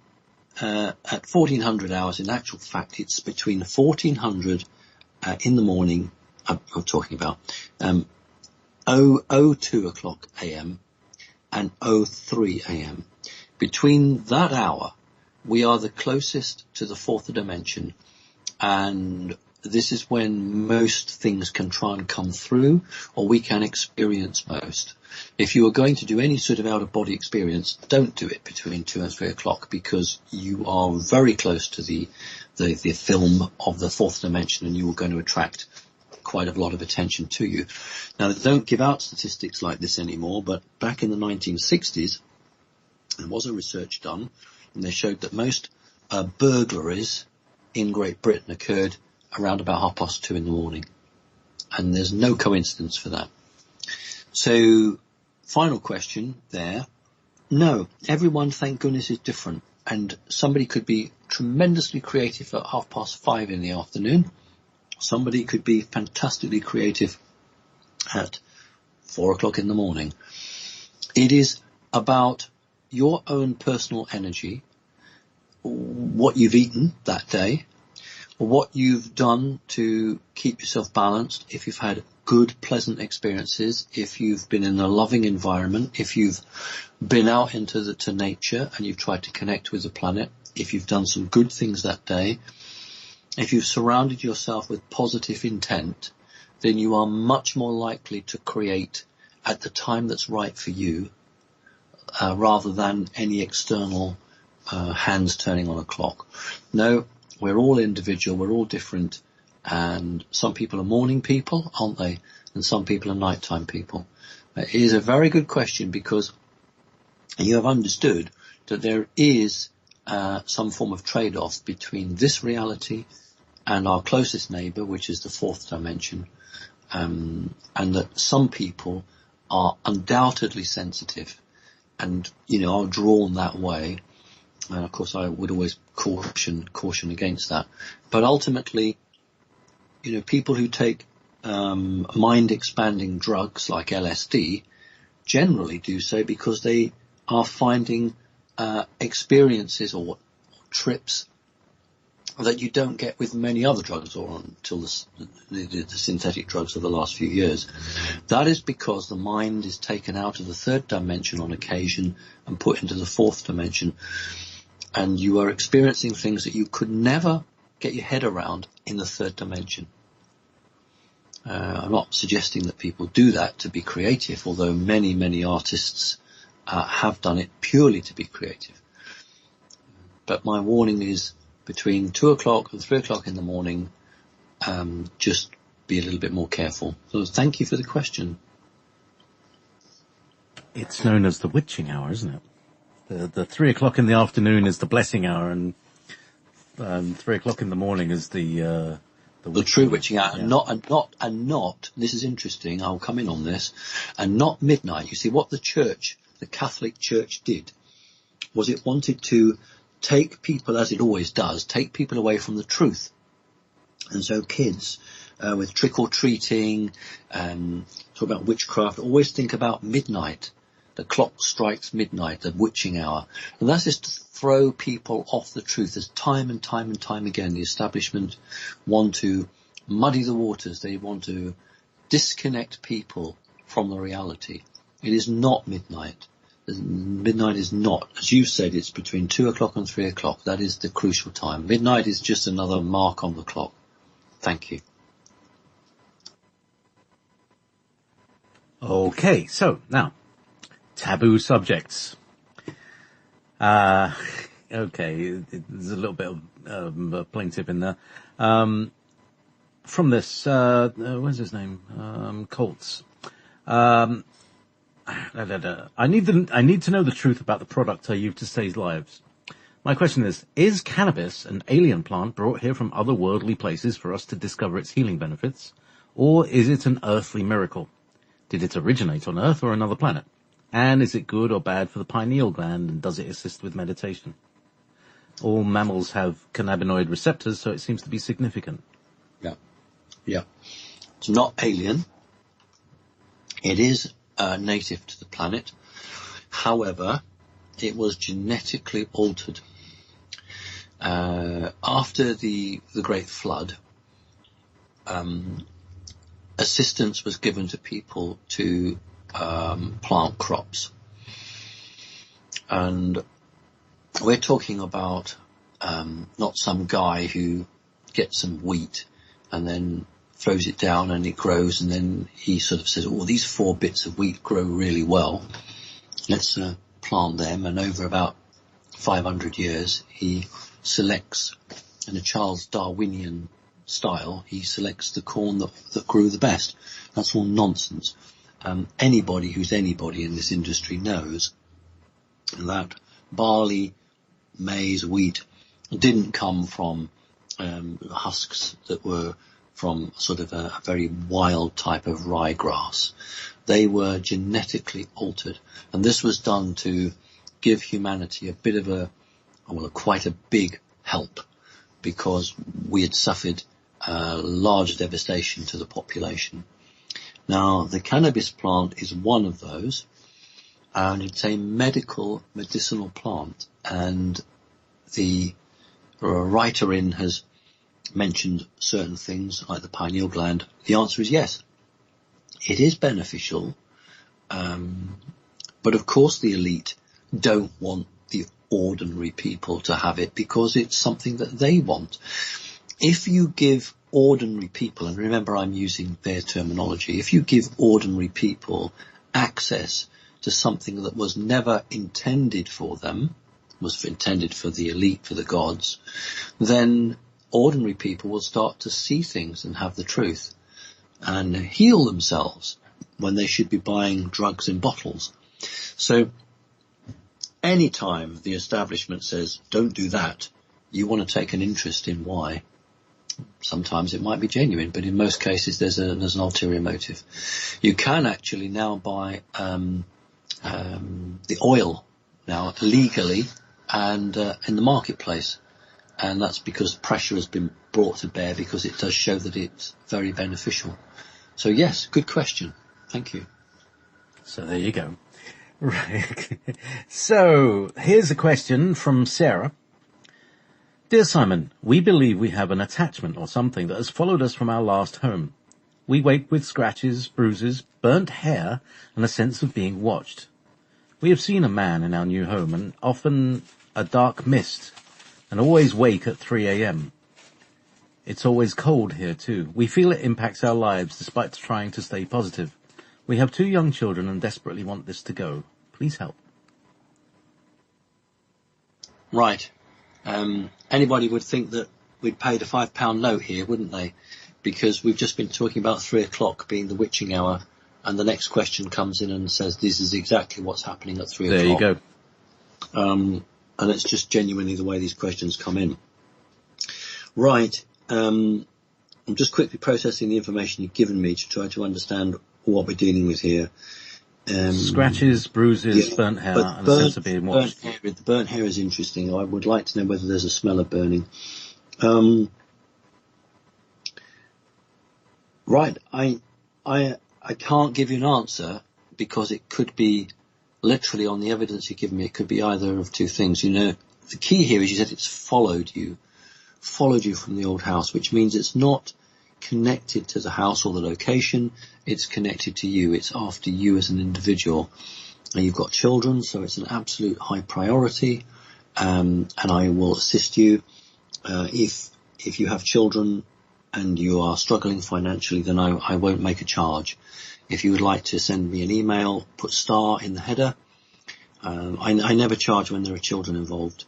at 1400 hours, in actual fact, it's between 1400 in the morning, I'm talking about 02 o'clock a.m. and 03 a.m. Between that hour, we are the closest to the fourth dimension, and this is when most things can try and come through, or we can experience most. If you are going to do any sort of out-of-body experience, don't do it between 2 and 3 o'clock, because you are very close to the film of the fourth dimension, and you are going to attract quite a lot of attention to you. Now, they don't give out statistics like this anymore, but back in the 1960s, there was a research done, and they showed that most burglaries in Great Britain occurred around about 2:30 in the morning. And there's no coincidence for that. So, final question there. No, everyone, thank goodness, is different. And somebody could be tremendously creative at 5:30 in the afternoon. Somebody could be fantastically creative at 4 o'clock in the morning. It is about your own personal energy, what you've eaten that day, what you've done to keep yourself balanced, if you've had good, pleasant experiences, if you've been in a loving environment, if you've been out into nature and you've tried to connect with the planet, if you've done some good things that day, if you've surrounded yourself with positive intent, then you are much more likely to create at the time that's right for you, rather than any external hands turning on a clock. No, we're all individual, we're all different, And some people are morning people, aren't they? And some people are nighttime people. It is a very good question, because you have understood that there is some form of trade-off between this reality and our closest neighbour, which is the fourth dimension, and that some people are undoubtedly sensitive and, are drawn that way. And of course I would always caution against that. But ultimately, people who take mind-expanding drugs like LSD generally do so because they are finding experiences or trips that you don't get with many other drugs, or until the synthetic drugs of the last few years. That is because the mind is taken out of the third dimension on occasion and put into the fourth dimension, and you are experiencing things that you could never get your head around in the third dimension. I'm not suggesting that people do that to be creative, although many, many artists have done it purely to be creative. But my warning is, between 2 o'clock and 3 o'clock in the morning, just be a little bit more careful. So thank you for the question. It's known as the witching hour, isn't it? The 3 o'clock in the afternoon is the blessing hour, and 3 o'clock in the morning is the true witching hour. Yeah. And not, this is interesting, I'll come in on this, and not midnight. You see, what the Catholic Church did was it wanted to take people, as it always does, take people away from the truth. And so kids, with trick-or-treating, talk about witchcraft, always think about midnight. The clock strikes midnight, the witching hour. And that's just to throw people off the truth. As time and time and time again, the establishment want to muddy the waters. They want to disconnect people from the reality. It is not midnight. Midnight is not, as you said, it's between 2 o'clock and 3 o'clock. That is the crucial time. Midnight is just another mark on the clock. Thank you. Okay, so now, taboo subjects. Okay, there's a little bit of a plaintiff in there. From this, what's his name? Colts. I need to know the truth about the product I use to save lives. My question is cannabis an alien plant brought here from otherworldly places for us to discover its healing benefits? Or is it an earthly miracle? Did it originate on Earth or another planet? And is it good or bad for the pineal gland, and does it assist with meditation? All mammals have cannabinoid receptors, so it seems to be significant. Yeah. It's not alien. It is native to the planet. However, it was genetically altered. After the Great Flood, assistance was given to people to plant crops. And we're talking about not some guy who gets some wheat and then throws it down and it grows, and then he sort of says, these 4 bits of wheat grow really well. Let's plant them. And over about 500 years, he selects, in a Charles Darwinian style, he selects the corn that grew the best. That's all nonsense. Anybody who's anybody in this industry knows that barley, maize, wheat didn't come from husks that were from sort of a very wild type of ryegrass. They were genetically altered, and this was done to give humanity a bit of quite a big help, because we had suffered large devastation to the population. Now, the cannabis plant is one of those, and it's a medicinal plant, and the writer has mentioned certain things like the pineal gland. The answer is yes. It is beneficial, but of course the elite don't want the ordinary people to have it because it's something that they want. If you give ordinary people, and remember I'm using their terminology, if you give ordinary people access to something that was never intended for them, was intended for the elite, for the gods, then ordinary people will start to see things and have the truth and heal themselves when they should be buying drugs in bottles. So anytime the establishment says, don't do that, you want to take an interest in why. Sometimes it might be genuine, but in most cases there's an ulterior motive. You can actually now buy the oil now legally and in the marketplace, and that's because pressure has been brought to bear, because it does show that it's very beneficial. So yes, good question. Thank you. So there you go. Right. So here's a question from Sarah. Dear Simon, we believe we have an attachment or something that has followed us from our last home. We wake with scratches, bruises, burnt hair, and a sense of being watched. We have seen a man in our new home, and often a dark mist, and always wake at 3 a.m. It's always cold here too. We feel it impacts our lives despite trying to stay positive. We have 2 young children and desperately want this to go. Please help. Right. Anybody would think that we'd paid a £5 note here, wouldn't they? Because we've just been talking about 3 o'clock being the witching hour, and the next question comes in and says this is exactly what's happening at 3 o'clock. There you go. And it's just genuinely the way these questions come in. Right. I'm just quickly processing the information you've given me to try to understand what we're dealing with here. Scratches, bruises, burnt hair, and a sense of being watched. The burnt hair is interesting. I would like to know whether there's a smell of burning. Right. I can't give you an answer because it could be literally on the evidence you've given me. It could be either of 2 things. You know, the key here is you said it's followed you from the old house, which means it's not connected to the house or the location. It's connected to you. It's after you as an individual. And you've got children, so it's an absolute high priority. And I will assist you. If you have children and you are struggling financially, then I won't make a charge. If you would like to send me an email, put star in the header. I never charge when there are children involved.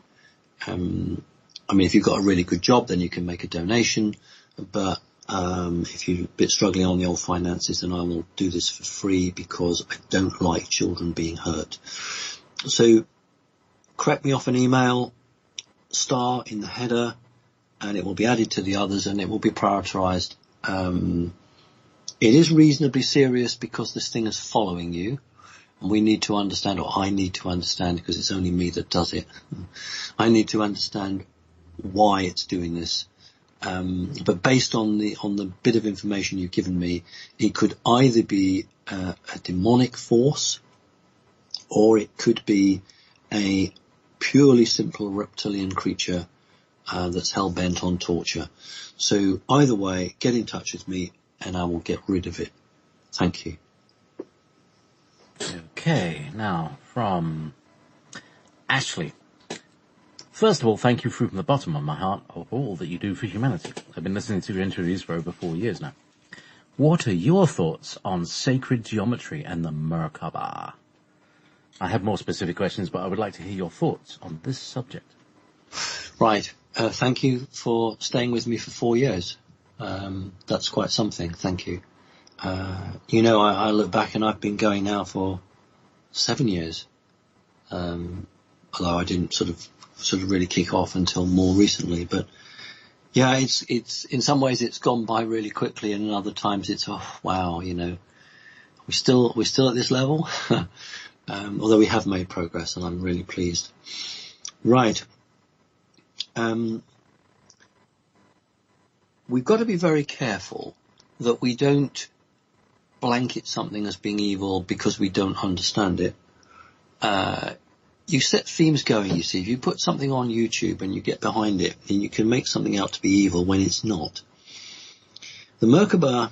I mean, if you've got a really good job, then you can make a donation. But if you're a bit struggling on the old finances, then I will do this for free because I don't like children being hurt. So correct me off an email, star in the header, and it will be added to the others and it will be prioritized. It is reasonably serious because this thing is following you. And we need to understand, or I need to understand, because it's only me that does it. I need to understand why it's doing this. But based on the bit of information you've given me, it could either be a demonic force, or it could be a purely simple reptilian creature that's hell-bent on torture. So either way, get in touch with me and I will get rid of it. Thank you. Okay, now from Ashley. First of all, thank you from the bottom of my heart of all that you do for humanity. I've been listening to your interviews for over 4 years now. What are your thoughts on sacred geometry and the Merkaba? I have more specific questions, but I would like to hear your thoughts on this subject. Right. Thank you for staying with me for 4 years. That's quite something. Thank you. I look back and I've been going now for 7 years. Although I didn't sort of really kick off until more recently, but yeah, it's in some ways it's gone by really quickly, and in other times it's, oh wow, we're still at this level. Although we have made progress and I'm really pleased. Right. We've got to be very careful that we don't blanket something as being evil because we don't understand it. You set themes going, you see. If you put something on YouTube and you get behind it, and you can make something out to be evil when it's not. The Merkaba,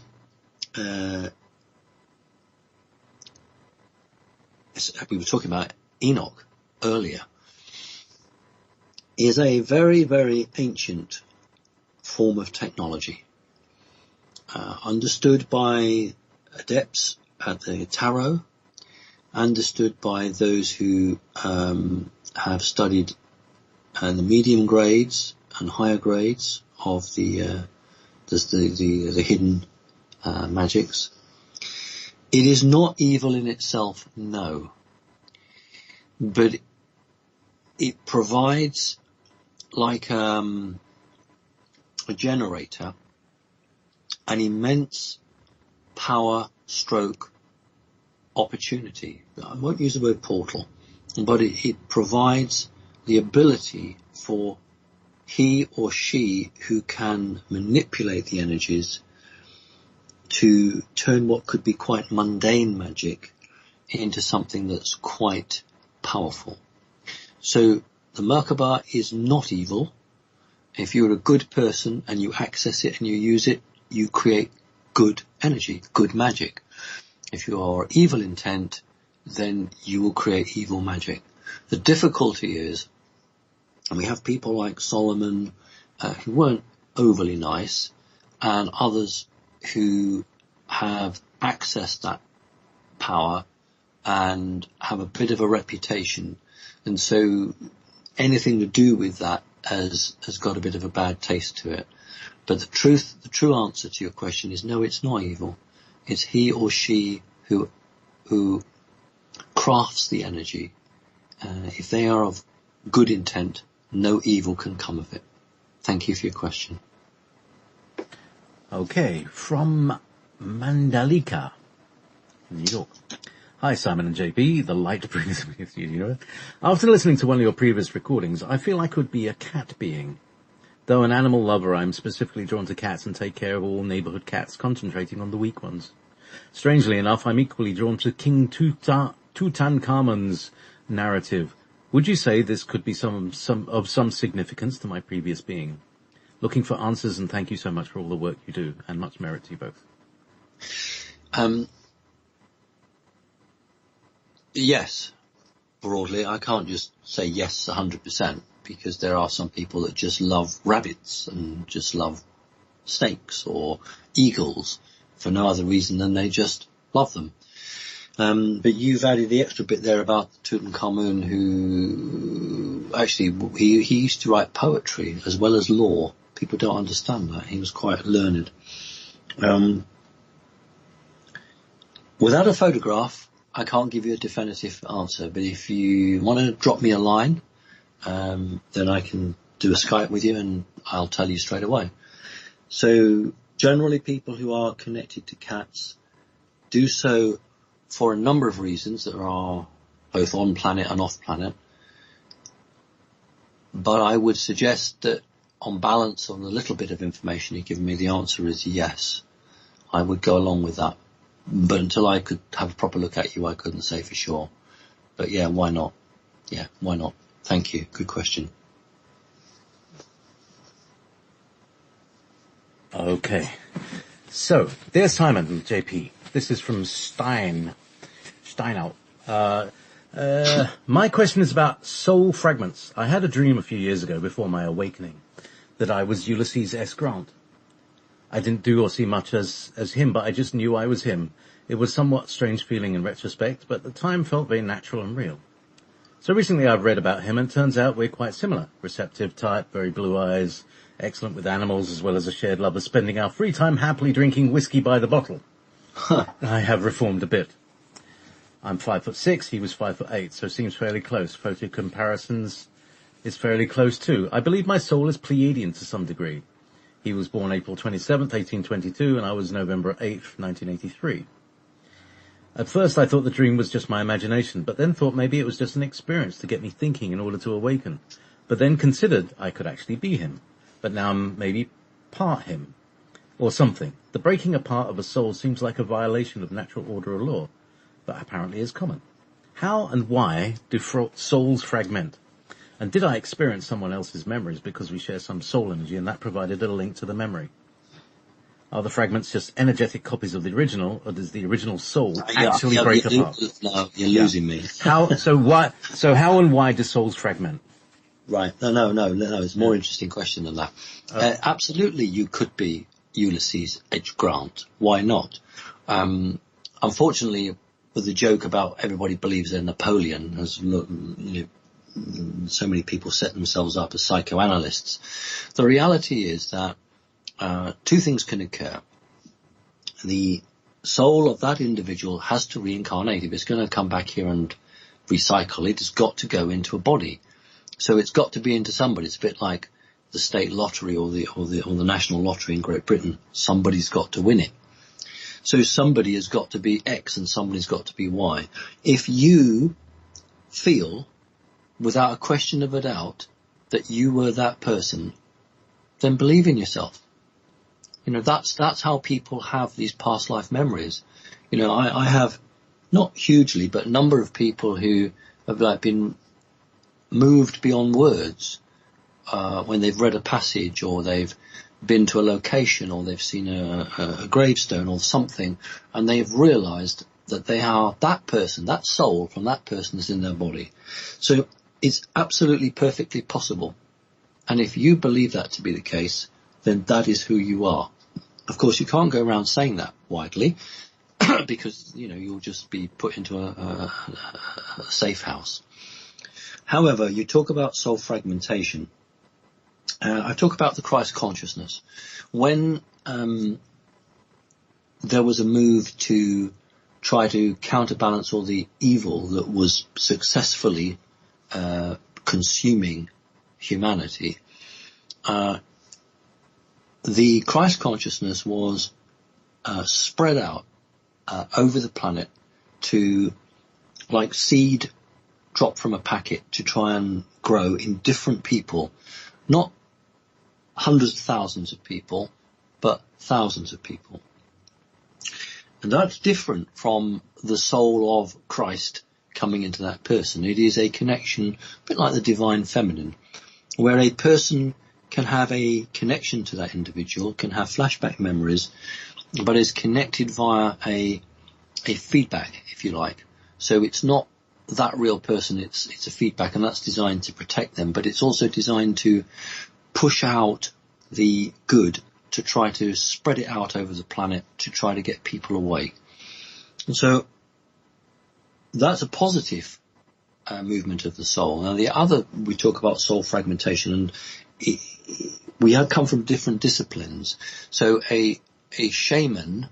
we were talking about Enoch earlier, is a very, very ancient form of technology, understood by adepts at the tarot, understood by those who have studied the medium grades and higher grades of the hidden magics. It is not evil in itself, no. But it provides like a generator, an immense power stroke opportunity. I won't use the word portal, but it provides the ability for he or she who can manipulate the energies to turn what could be quite mundane magic into something that's quite powerful. So the Merkaba is not evil. If you're a good person and you access it and you use it, you create good energy, good magic. If you are evil intent, then you will create evil magic. The difficulty is, and we have people like Solomon who weren't overly nice, and others who have accessed that power and have a bit of a reputation. And so anything to do with that has got a bit of a bad taste to it. But the true answer to your question is no, it's not evil. It's he or she who crafts the energy. If they are of good intent, no evil can come of it. Thank you for your question. Okay, from Mandalika, New York. Hi, Simon and JP. The light brings me to you. After listening to one of your previous recordings, I feel I could be a cat being. Though an animal lover, I'm specifically drawn to cats and take care of all neighborhood cats, concentrating on the weak ones. Strangely enough, I'm equally drawn to King Tutankhamun's narrative. Would you say this could be some significance to my previous being? Looking for answers, and thank you so much for all the work you do, and much merit to you both. Yes, broadly. I can't just say yes 100%, because there are some people that just love rabbits and just love snakes or eagles for no other reason than they just love them. But you've added the extra bit there about Tutankhamun, who actually, he used to write poetry as well as law. People don't understand that. He was quite learned. Without a photograph, I can't give you a definitive answer, but if you want to drop me a line, then I can do a Skype with you and I'll tell you straight away. So generally people who are connected to cats do so for a number of reasons that are both on planet and off planet. But I would suggest that on balance, on the little bit of information you've given me, the answer is yes. I would go along with that. But until I could have a proper look at you, I couldn't say for sure. But yeah, why not? Yeah, why not? Thank you. Good question. Okay. So, dear Simon and JP, this is from Steinout. My question is about soul fragments. I had a dream a few years ago before my awakening that I was Ulysses S. Grant. I didn't do or see much as him, but I just knew I was him. It was somewhat strange feeling in retrospect, but at the time felt very natural and real. So recently I've read about him, and it turns out we're quite similar. Receptive type, very blue eyes, excellent with animals, as well as a shared love of spending our free time happily drinking whiskey by the bottle. I have reformed a bit. I'm 5'6", he was 5'8", so seems fairly close. Photo comparisons is fairly close too. I believe my soul is Pleiadian to some degree. He was born April 27th, 1822, and I was November 8th, 1983. At first I thought the dream was just my imagination, but then thought maybe it was just an experience to get me thinking in order to awaken. But then considered I could actually be him. But now I'm maybe part him. Or something. The breaking apart of a soul seems like a violation of natural order or law, but apparently is common. How and why do souls fragment? And did I experience someone else's memories because we share some soul energy and that provided a link to the memory? Are the fragments just energetic copies of the original, or does the original soul actually break apart? No, you're losing me. How and why do souls fragment? Right. No. It's a more interesting question than that. Absolutely, you could be Ulysses H. Grant. Why not? Unfortunately, with the joke about everybody believes they're Napoleon has so many people set themselves up as psychoanalysts. The reality is that two things can occur. The soul of that individual has to reincarnate. If it's going to come back here and recycle, it has got to go into a body. So it's got to be into somebody. It's a bit like the state lottery or the national lottery in Great Britain. Somebody's got to win it. So somebody has got to be X and somebody's got to be Y. If you feel, without a question of a doubt, that you were that person, then believe in yourself. You know, that's how people have these past life memories. You know, I have, not hugely, but a number of people who have like been moved beyond words when they've read a passage, or they've been to a location, or they've seen a gravestone or something, and they've realized that they are that person, that soul from that person is in their body. So it's absolutely perfectly possible. And if you believe that to be the case, then that is who you are. Of course, you can't go around saying that widely because, you know, you'll just be put into a safe house. However, you talk about soul fragmentation. I talk about the Christ consciousness. When there was a move to try to counterbalance all the evil that was successfully consuming humanity, the Christ consciousness was spread out over the planet to, like seed dropped from a packet, to try and grow in different people, not hundreds of thousands of people, but thousands of people. And that's different from the soul of Christ coming into that person. It is a connection, a bit like the divine feminine, where a person can have a connection to that individual, can have flashback memories, but is connected via a feedback, if you like. So it's not that real person, it's a feedback, and that's designed to protect them, but it's also designed to push out the good, to try to spread it out over the planet, to try to get people away. And so that's a positive movement of the soul. Now the other, we talk about soul fragmentation, and we have come from different disciplines. So a shaman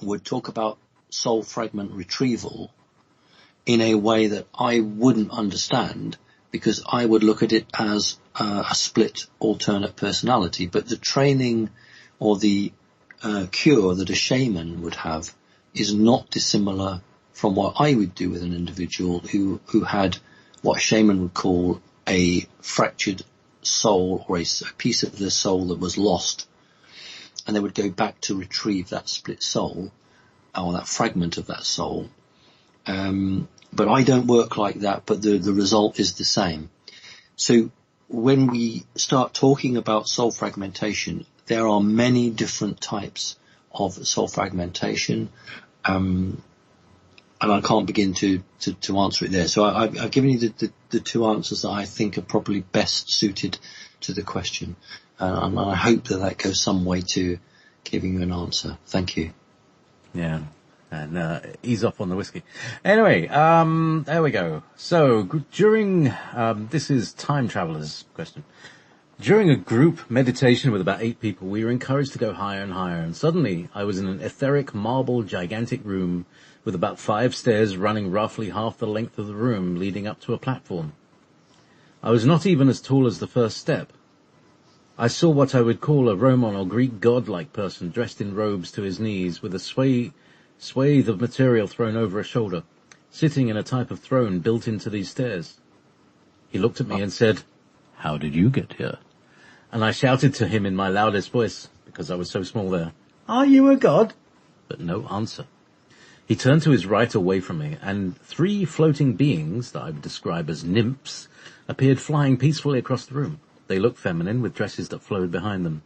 would talk about soul fragment retrieval in a way that I wouldn't understand, because I would look at it as a split alternate personality. But the training or the cure that a shaman would have is not dissimilar from what I would do with an individual who had what a shaman would call a fractured soul, or a piece of the soul that was lost. And they would go back to retrieve that split soul, or that fragment of that soul. But I don't work like that, but the result is the same. So when we start talking about soul fragmentation, there are many different types of soul fragmentation, and I can't begin to answer it there. So I've given you the two answers that I think are probably best suited to the question, and I hope that goes some way to giving you an answer. Thank you. Yeah. And ease off on the whiskey. Anyway, there we go. So during this is time travelers question. During a group meditation with about 8 people, we were encouraged to go higher and higher, and suddenly I was in an etheric marble gigantic room with about 5 stairs running roughly half the length of the room leading up to a platform. I was not even as tall as the first step. I saw what I would call a Roman or Greek god-like person dressed in robes to his knees, with a swathe of material thrown over a shoulder, sitting in a type of throne built into these stairs. He looked at me and said, "How did you get here?" And I shouted to him in my loudest voice, because I was so small there, "Are you a god?" But no answer. He turned to his right away from me, and 3 floating beings that I would describe as nymphs appeared flying peacefully across the room. They looked feminine, with dresses that flowed behind them.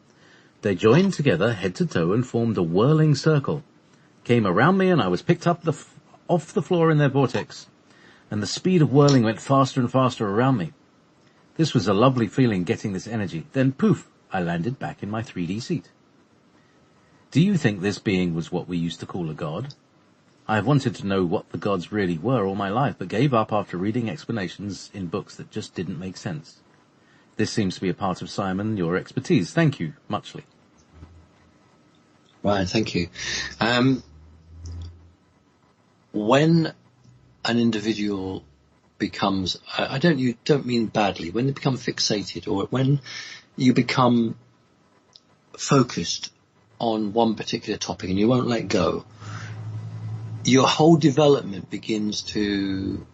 They joined together head to toe and formed a whirling circle, came around me, and I was picked up off the floor in their vortex, and the speed of whirling went faster and faster around me. This was a lovely feeling, getting this energy. Then, poof, I landed back in my 3D seat. Do you think this being was what we used to call a god? I have wanted to know what the gods really were all my life, but gave up after reading explanations in books that just didn't make sense. This seems to be a part of, Simon, your expertise. Thank you, muchly. Right, thank you. When an individual becomes, you don't mean badly, when they become fixated, or when you become focused on one particular topic and you won't let go, your whole development begins to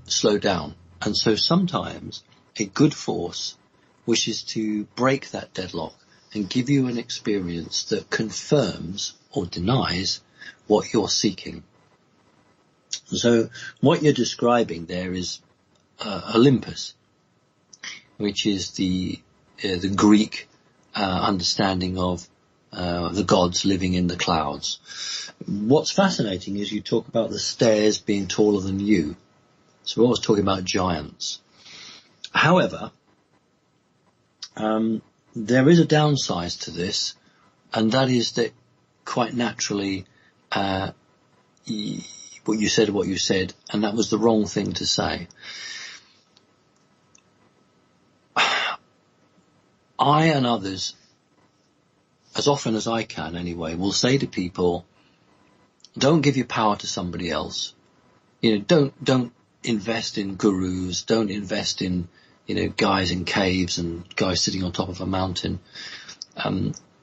slow down. And so sometimes a good force wishes to break that deadlock and give you an experience that confirms or denies what you're seeking. So what you're describing there is Olympus, which is the Greek understanding of the gods living in the clouds. What's fascinating is you talk about the stairs being taller than you. So we're always talking about giants. However, there is a downside to this, and that is that quite naturally, what you said, and that was the wrong thing to say. I and others, as often as I can anyway, will say to people, don't give your power to somebody else. Don't invest in gurus, don't invest in, guys in caves and guys sitting on top of a mountain.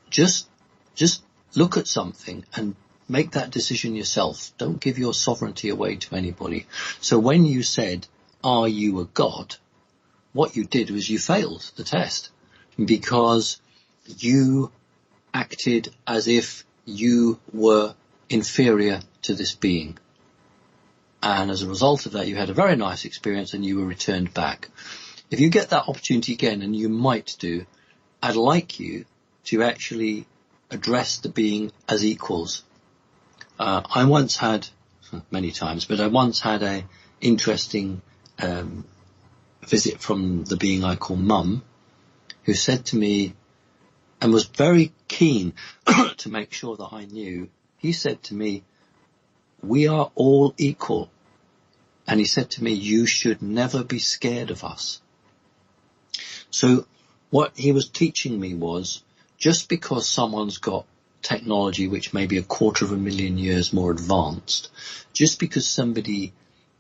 Just look at something and make that decision yourself. Don't give your sovereignty away to anybody. So when you said, are you a god? What you did was you failed the test, because you acted as if you were inferior to this being. And as a result of that, you had a very nice experience and you were returned back. If you get that opportunity again, and you might do, I'd like you to actually address the being as equals. I once had, many times, but I once had a interesting visit from the being I call Mum, who said to me, and was very keen to make sure that I knew, he said to me, we are all equal. And he said to me, you should never be scared of us. So what he was teaching me was, just because someone's got technology which may be 250,000 years more advanced, just because somebody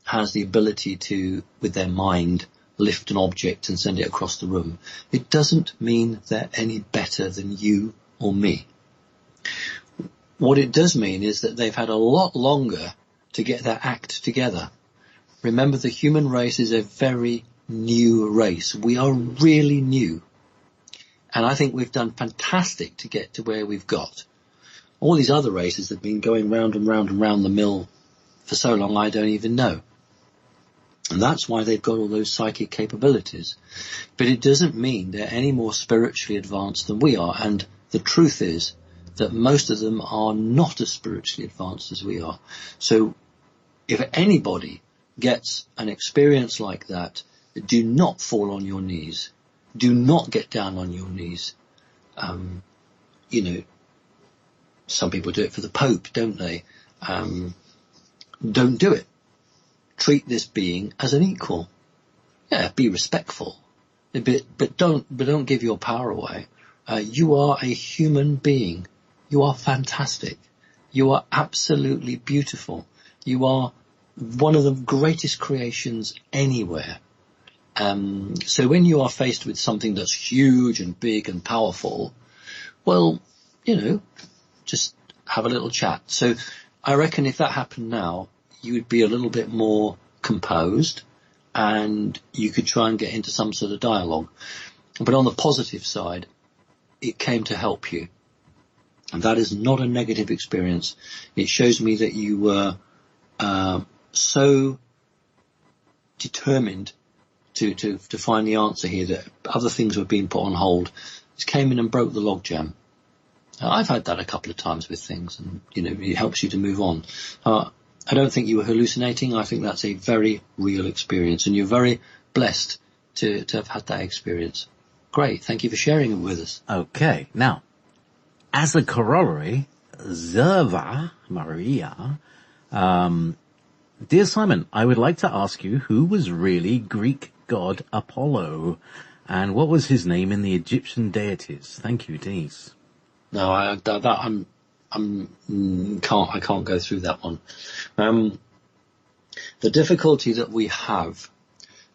has the ability to, with their mind, lift an object and send it across the room, it doesn't mean they're any better than you or me. What it does mean is that they've had a lot longer to get their act together. Remember, the human race is a very new race. We are really new. And I think we've done fantastic to get to where we've got. All these other races have been going round and round and round the mill for so long I don't even know. And that's why they've got all those psychic capabilities. But it doesn't mean they're any more spiritually advanced than we are. And the truth is that most of them are not as spiritually advanced as we are. So if anybody gets an experience like that, do not fall on your knees. Do not get down on your knees. Some people do it for the Pope, don't they? Don't do it. Treat this being as an equal. Yeah, be respectful, but don't give your power away. You are a human being. You are fantastic. You are absolutely beautiful. You are one of the greatest creations anywhere. So when you are faced with something that's huge and big and powerful, well, just have a little chat. So I reckon if that happened now, you would be a little bit more composed and you could try and get into some sort of dialogue. But on the positive side, it came to help you. And that is not a negative experience. It shows me that you were so determined to find the answer here that other things were being put on hold. It came in and broke the logjam. I've had that a couple of times with things, and it helps you to move on. I don't think you were hallucinating. I think that's a very real experience, and you're very blessed to have had that experience. Great, thank you for sharing it with us. Okay, now, as a corollary, Zerva Maria Dear Simon, I would like to ask you who was really Greek god Apollo, and what was his name in the Egyptian deities? Thank you, Denise. No, I can't go through that one. The difficulty that we have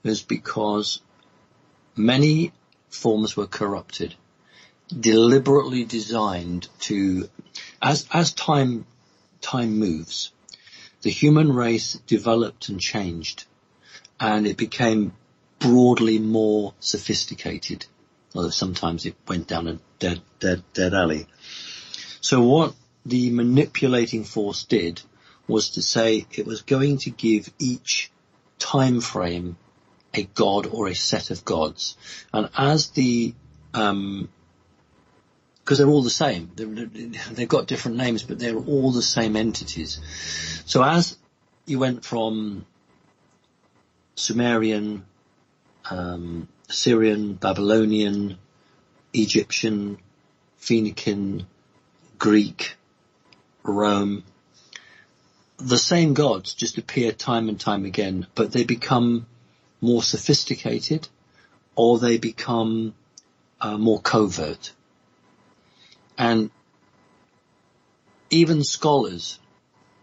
is because many forms were corrupted, deliberately designed to, as time moves, the human race developed and changed, and it became broadly more sophisticated, although sometimes it went down a dead alley. So what the manipulating force did was to say it was going to give each time frame a god or a set of gods. And as the, because they're all the same, they've got different names, but they're all the same entities. So as you went from Sumerian, Assyrian, Babylonian, Egyptian, Phoenician, Greek, Rome, the same gods just appear time and time again, but they become more sophisticated, or they become more covert. And even scholars,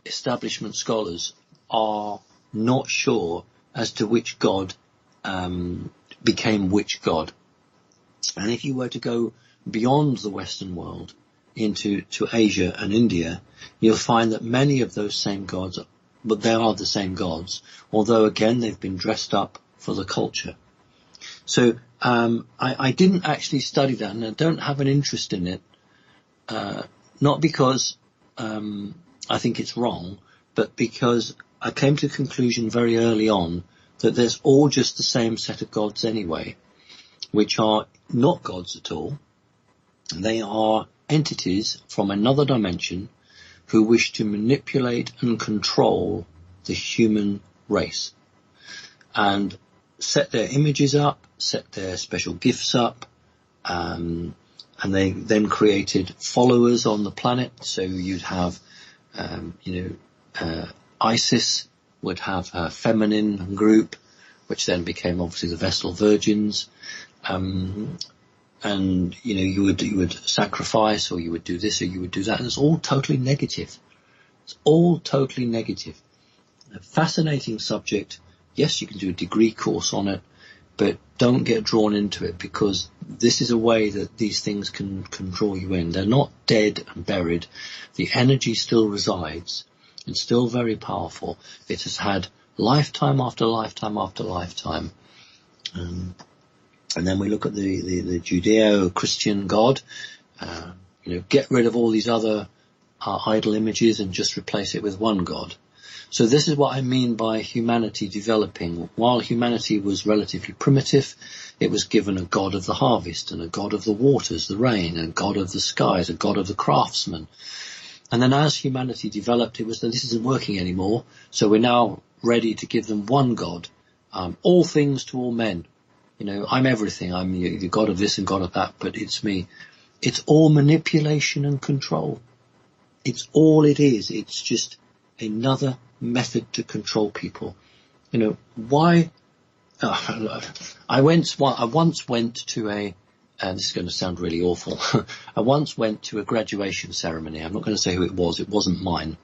establishment scholars, are not sure as to which god became which god. And if you were to go beyond the Western world into Asia and India, you'll find that many of those same gods, but they are the same gods, although again they've been dressed up for the culture. So I didn't actually study that, and I don't have an interest in it, not because I think it's wrong, but because I came to the conclusion very early on that there's all just the same set of gods anyway, which are not gods at all. They are entities from another dimension who wish to manipulate and control the human race and set their images up, set their special gifts up, and they then created followers on the planet. So you'd have, Isis would have her feminine group, which then became obviously the Vestal Virgins. And, you would sacrifice, or you would do this, or you would do that. And it's all totally negative. It's all totally negative. A fascinating subject. Yes, you can do a degree course on it, but don't get drawn into it, because this is a way that these things can draw you in. They're not dead and buried. The energy still resides. It's still very powerful. It has had lifetime after lifetime after lifetime. And then we look at the Judeo-Christian God. Get rid of all these other idol images and just replace it with one God. So this is what I mean by humanity developing. While humanity was relatively primitive, it was given a god of the harvest, and a god of the waters, the rain, and a god of the skies, a god of the craftsman. And then as humanity developed, it was that this isn't working anymore, so we're now ready to give them one God, all things to all men. I'm everything. I'm the God of this and God of that, but it's me. It's all manipulation and control. It's all it is. It's just another method to control people. Why? I once went to and this is going to sound really awful. I once went to a graduation ceremony. I'm not going to say who it was. It wasn't mine.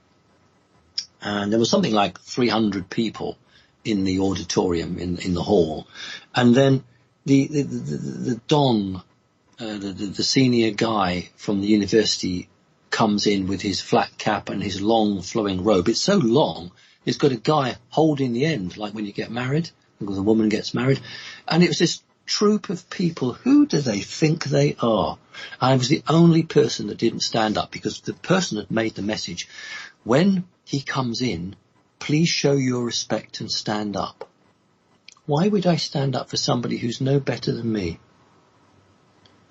And there was something like 300 people in the auditorium, in the hall. And then the don, the senior guy from the university comes in with his flat cap and his long flowing robe. It's so long, it's got a guy holding the end, like when you get married, when the woman gets married. And it was this troop of people. Who do they think they are? I was the only person that didn't stand up, because the person had made the message, when he comes in, please show your respect and stand up. Why would I stand up for somebody who's no better than me?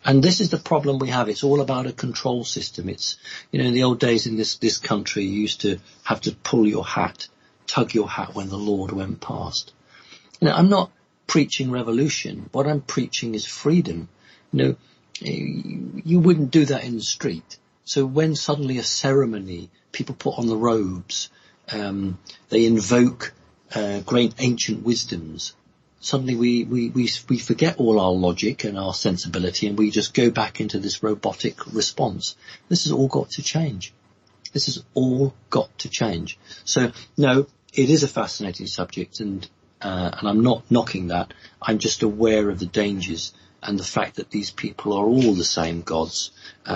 And this is the problem we have. It's all about a control system. It's, in the old days in this country, you used to have to pull your hat, tug your hat when the Lord went past. I'm not preaching revolution. What I'm preaching is freedom. You wouldn't do that in the street. So when suddenly a ceremony, people put on the robes, they invoke great ancient wisdoms, suddenly we forget all our logic and our sensibility, and we just go back into this robotic response. This has all got to change. This has all got to change. So, no, it is a fascinating subject, and I'm not knocking that. I'm just aware of the dangers and the fact that these people are all the same gods,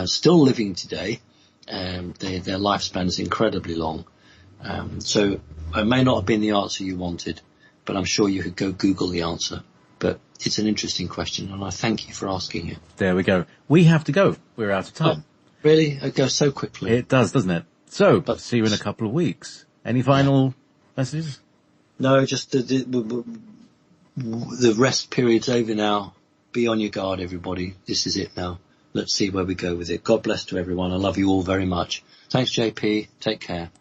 still living today. Their lifespan is incredibly long. So it may not have been the answer you wanted, but I'm sure you could go Google the answer. But it's an interesting question, and I thank you for asking it. There we go. We have to go. We're out of time. Oh, really? It goes so quickly. It does, doesn't it? So, see you in a couple of weeks. Any final messages? No, just the rest period's over now. Be on your guard, everybody. This is it now. Let's see where we go with it. God bless to everyone. I love you all very much. Thanks, JP. Take care.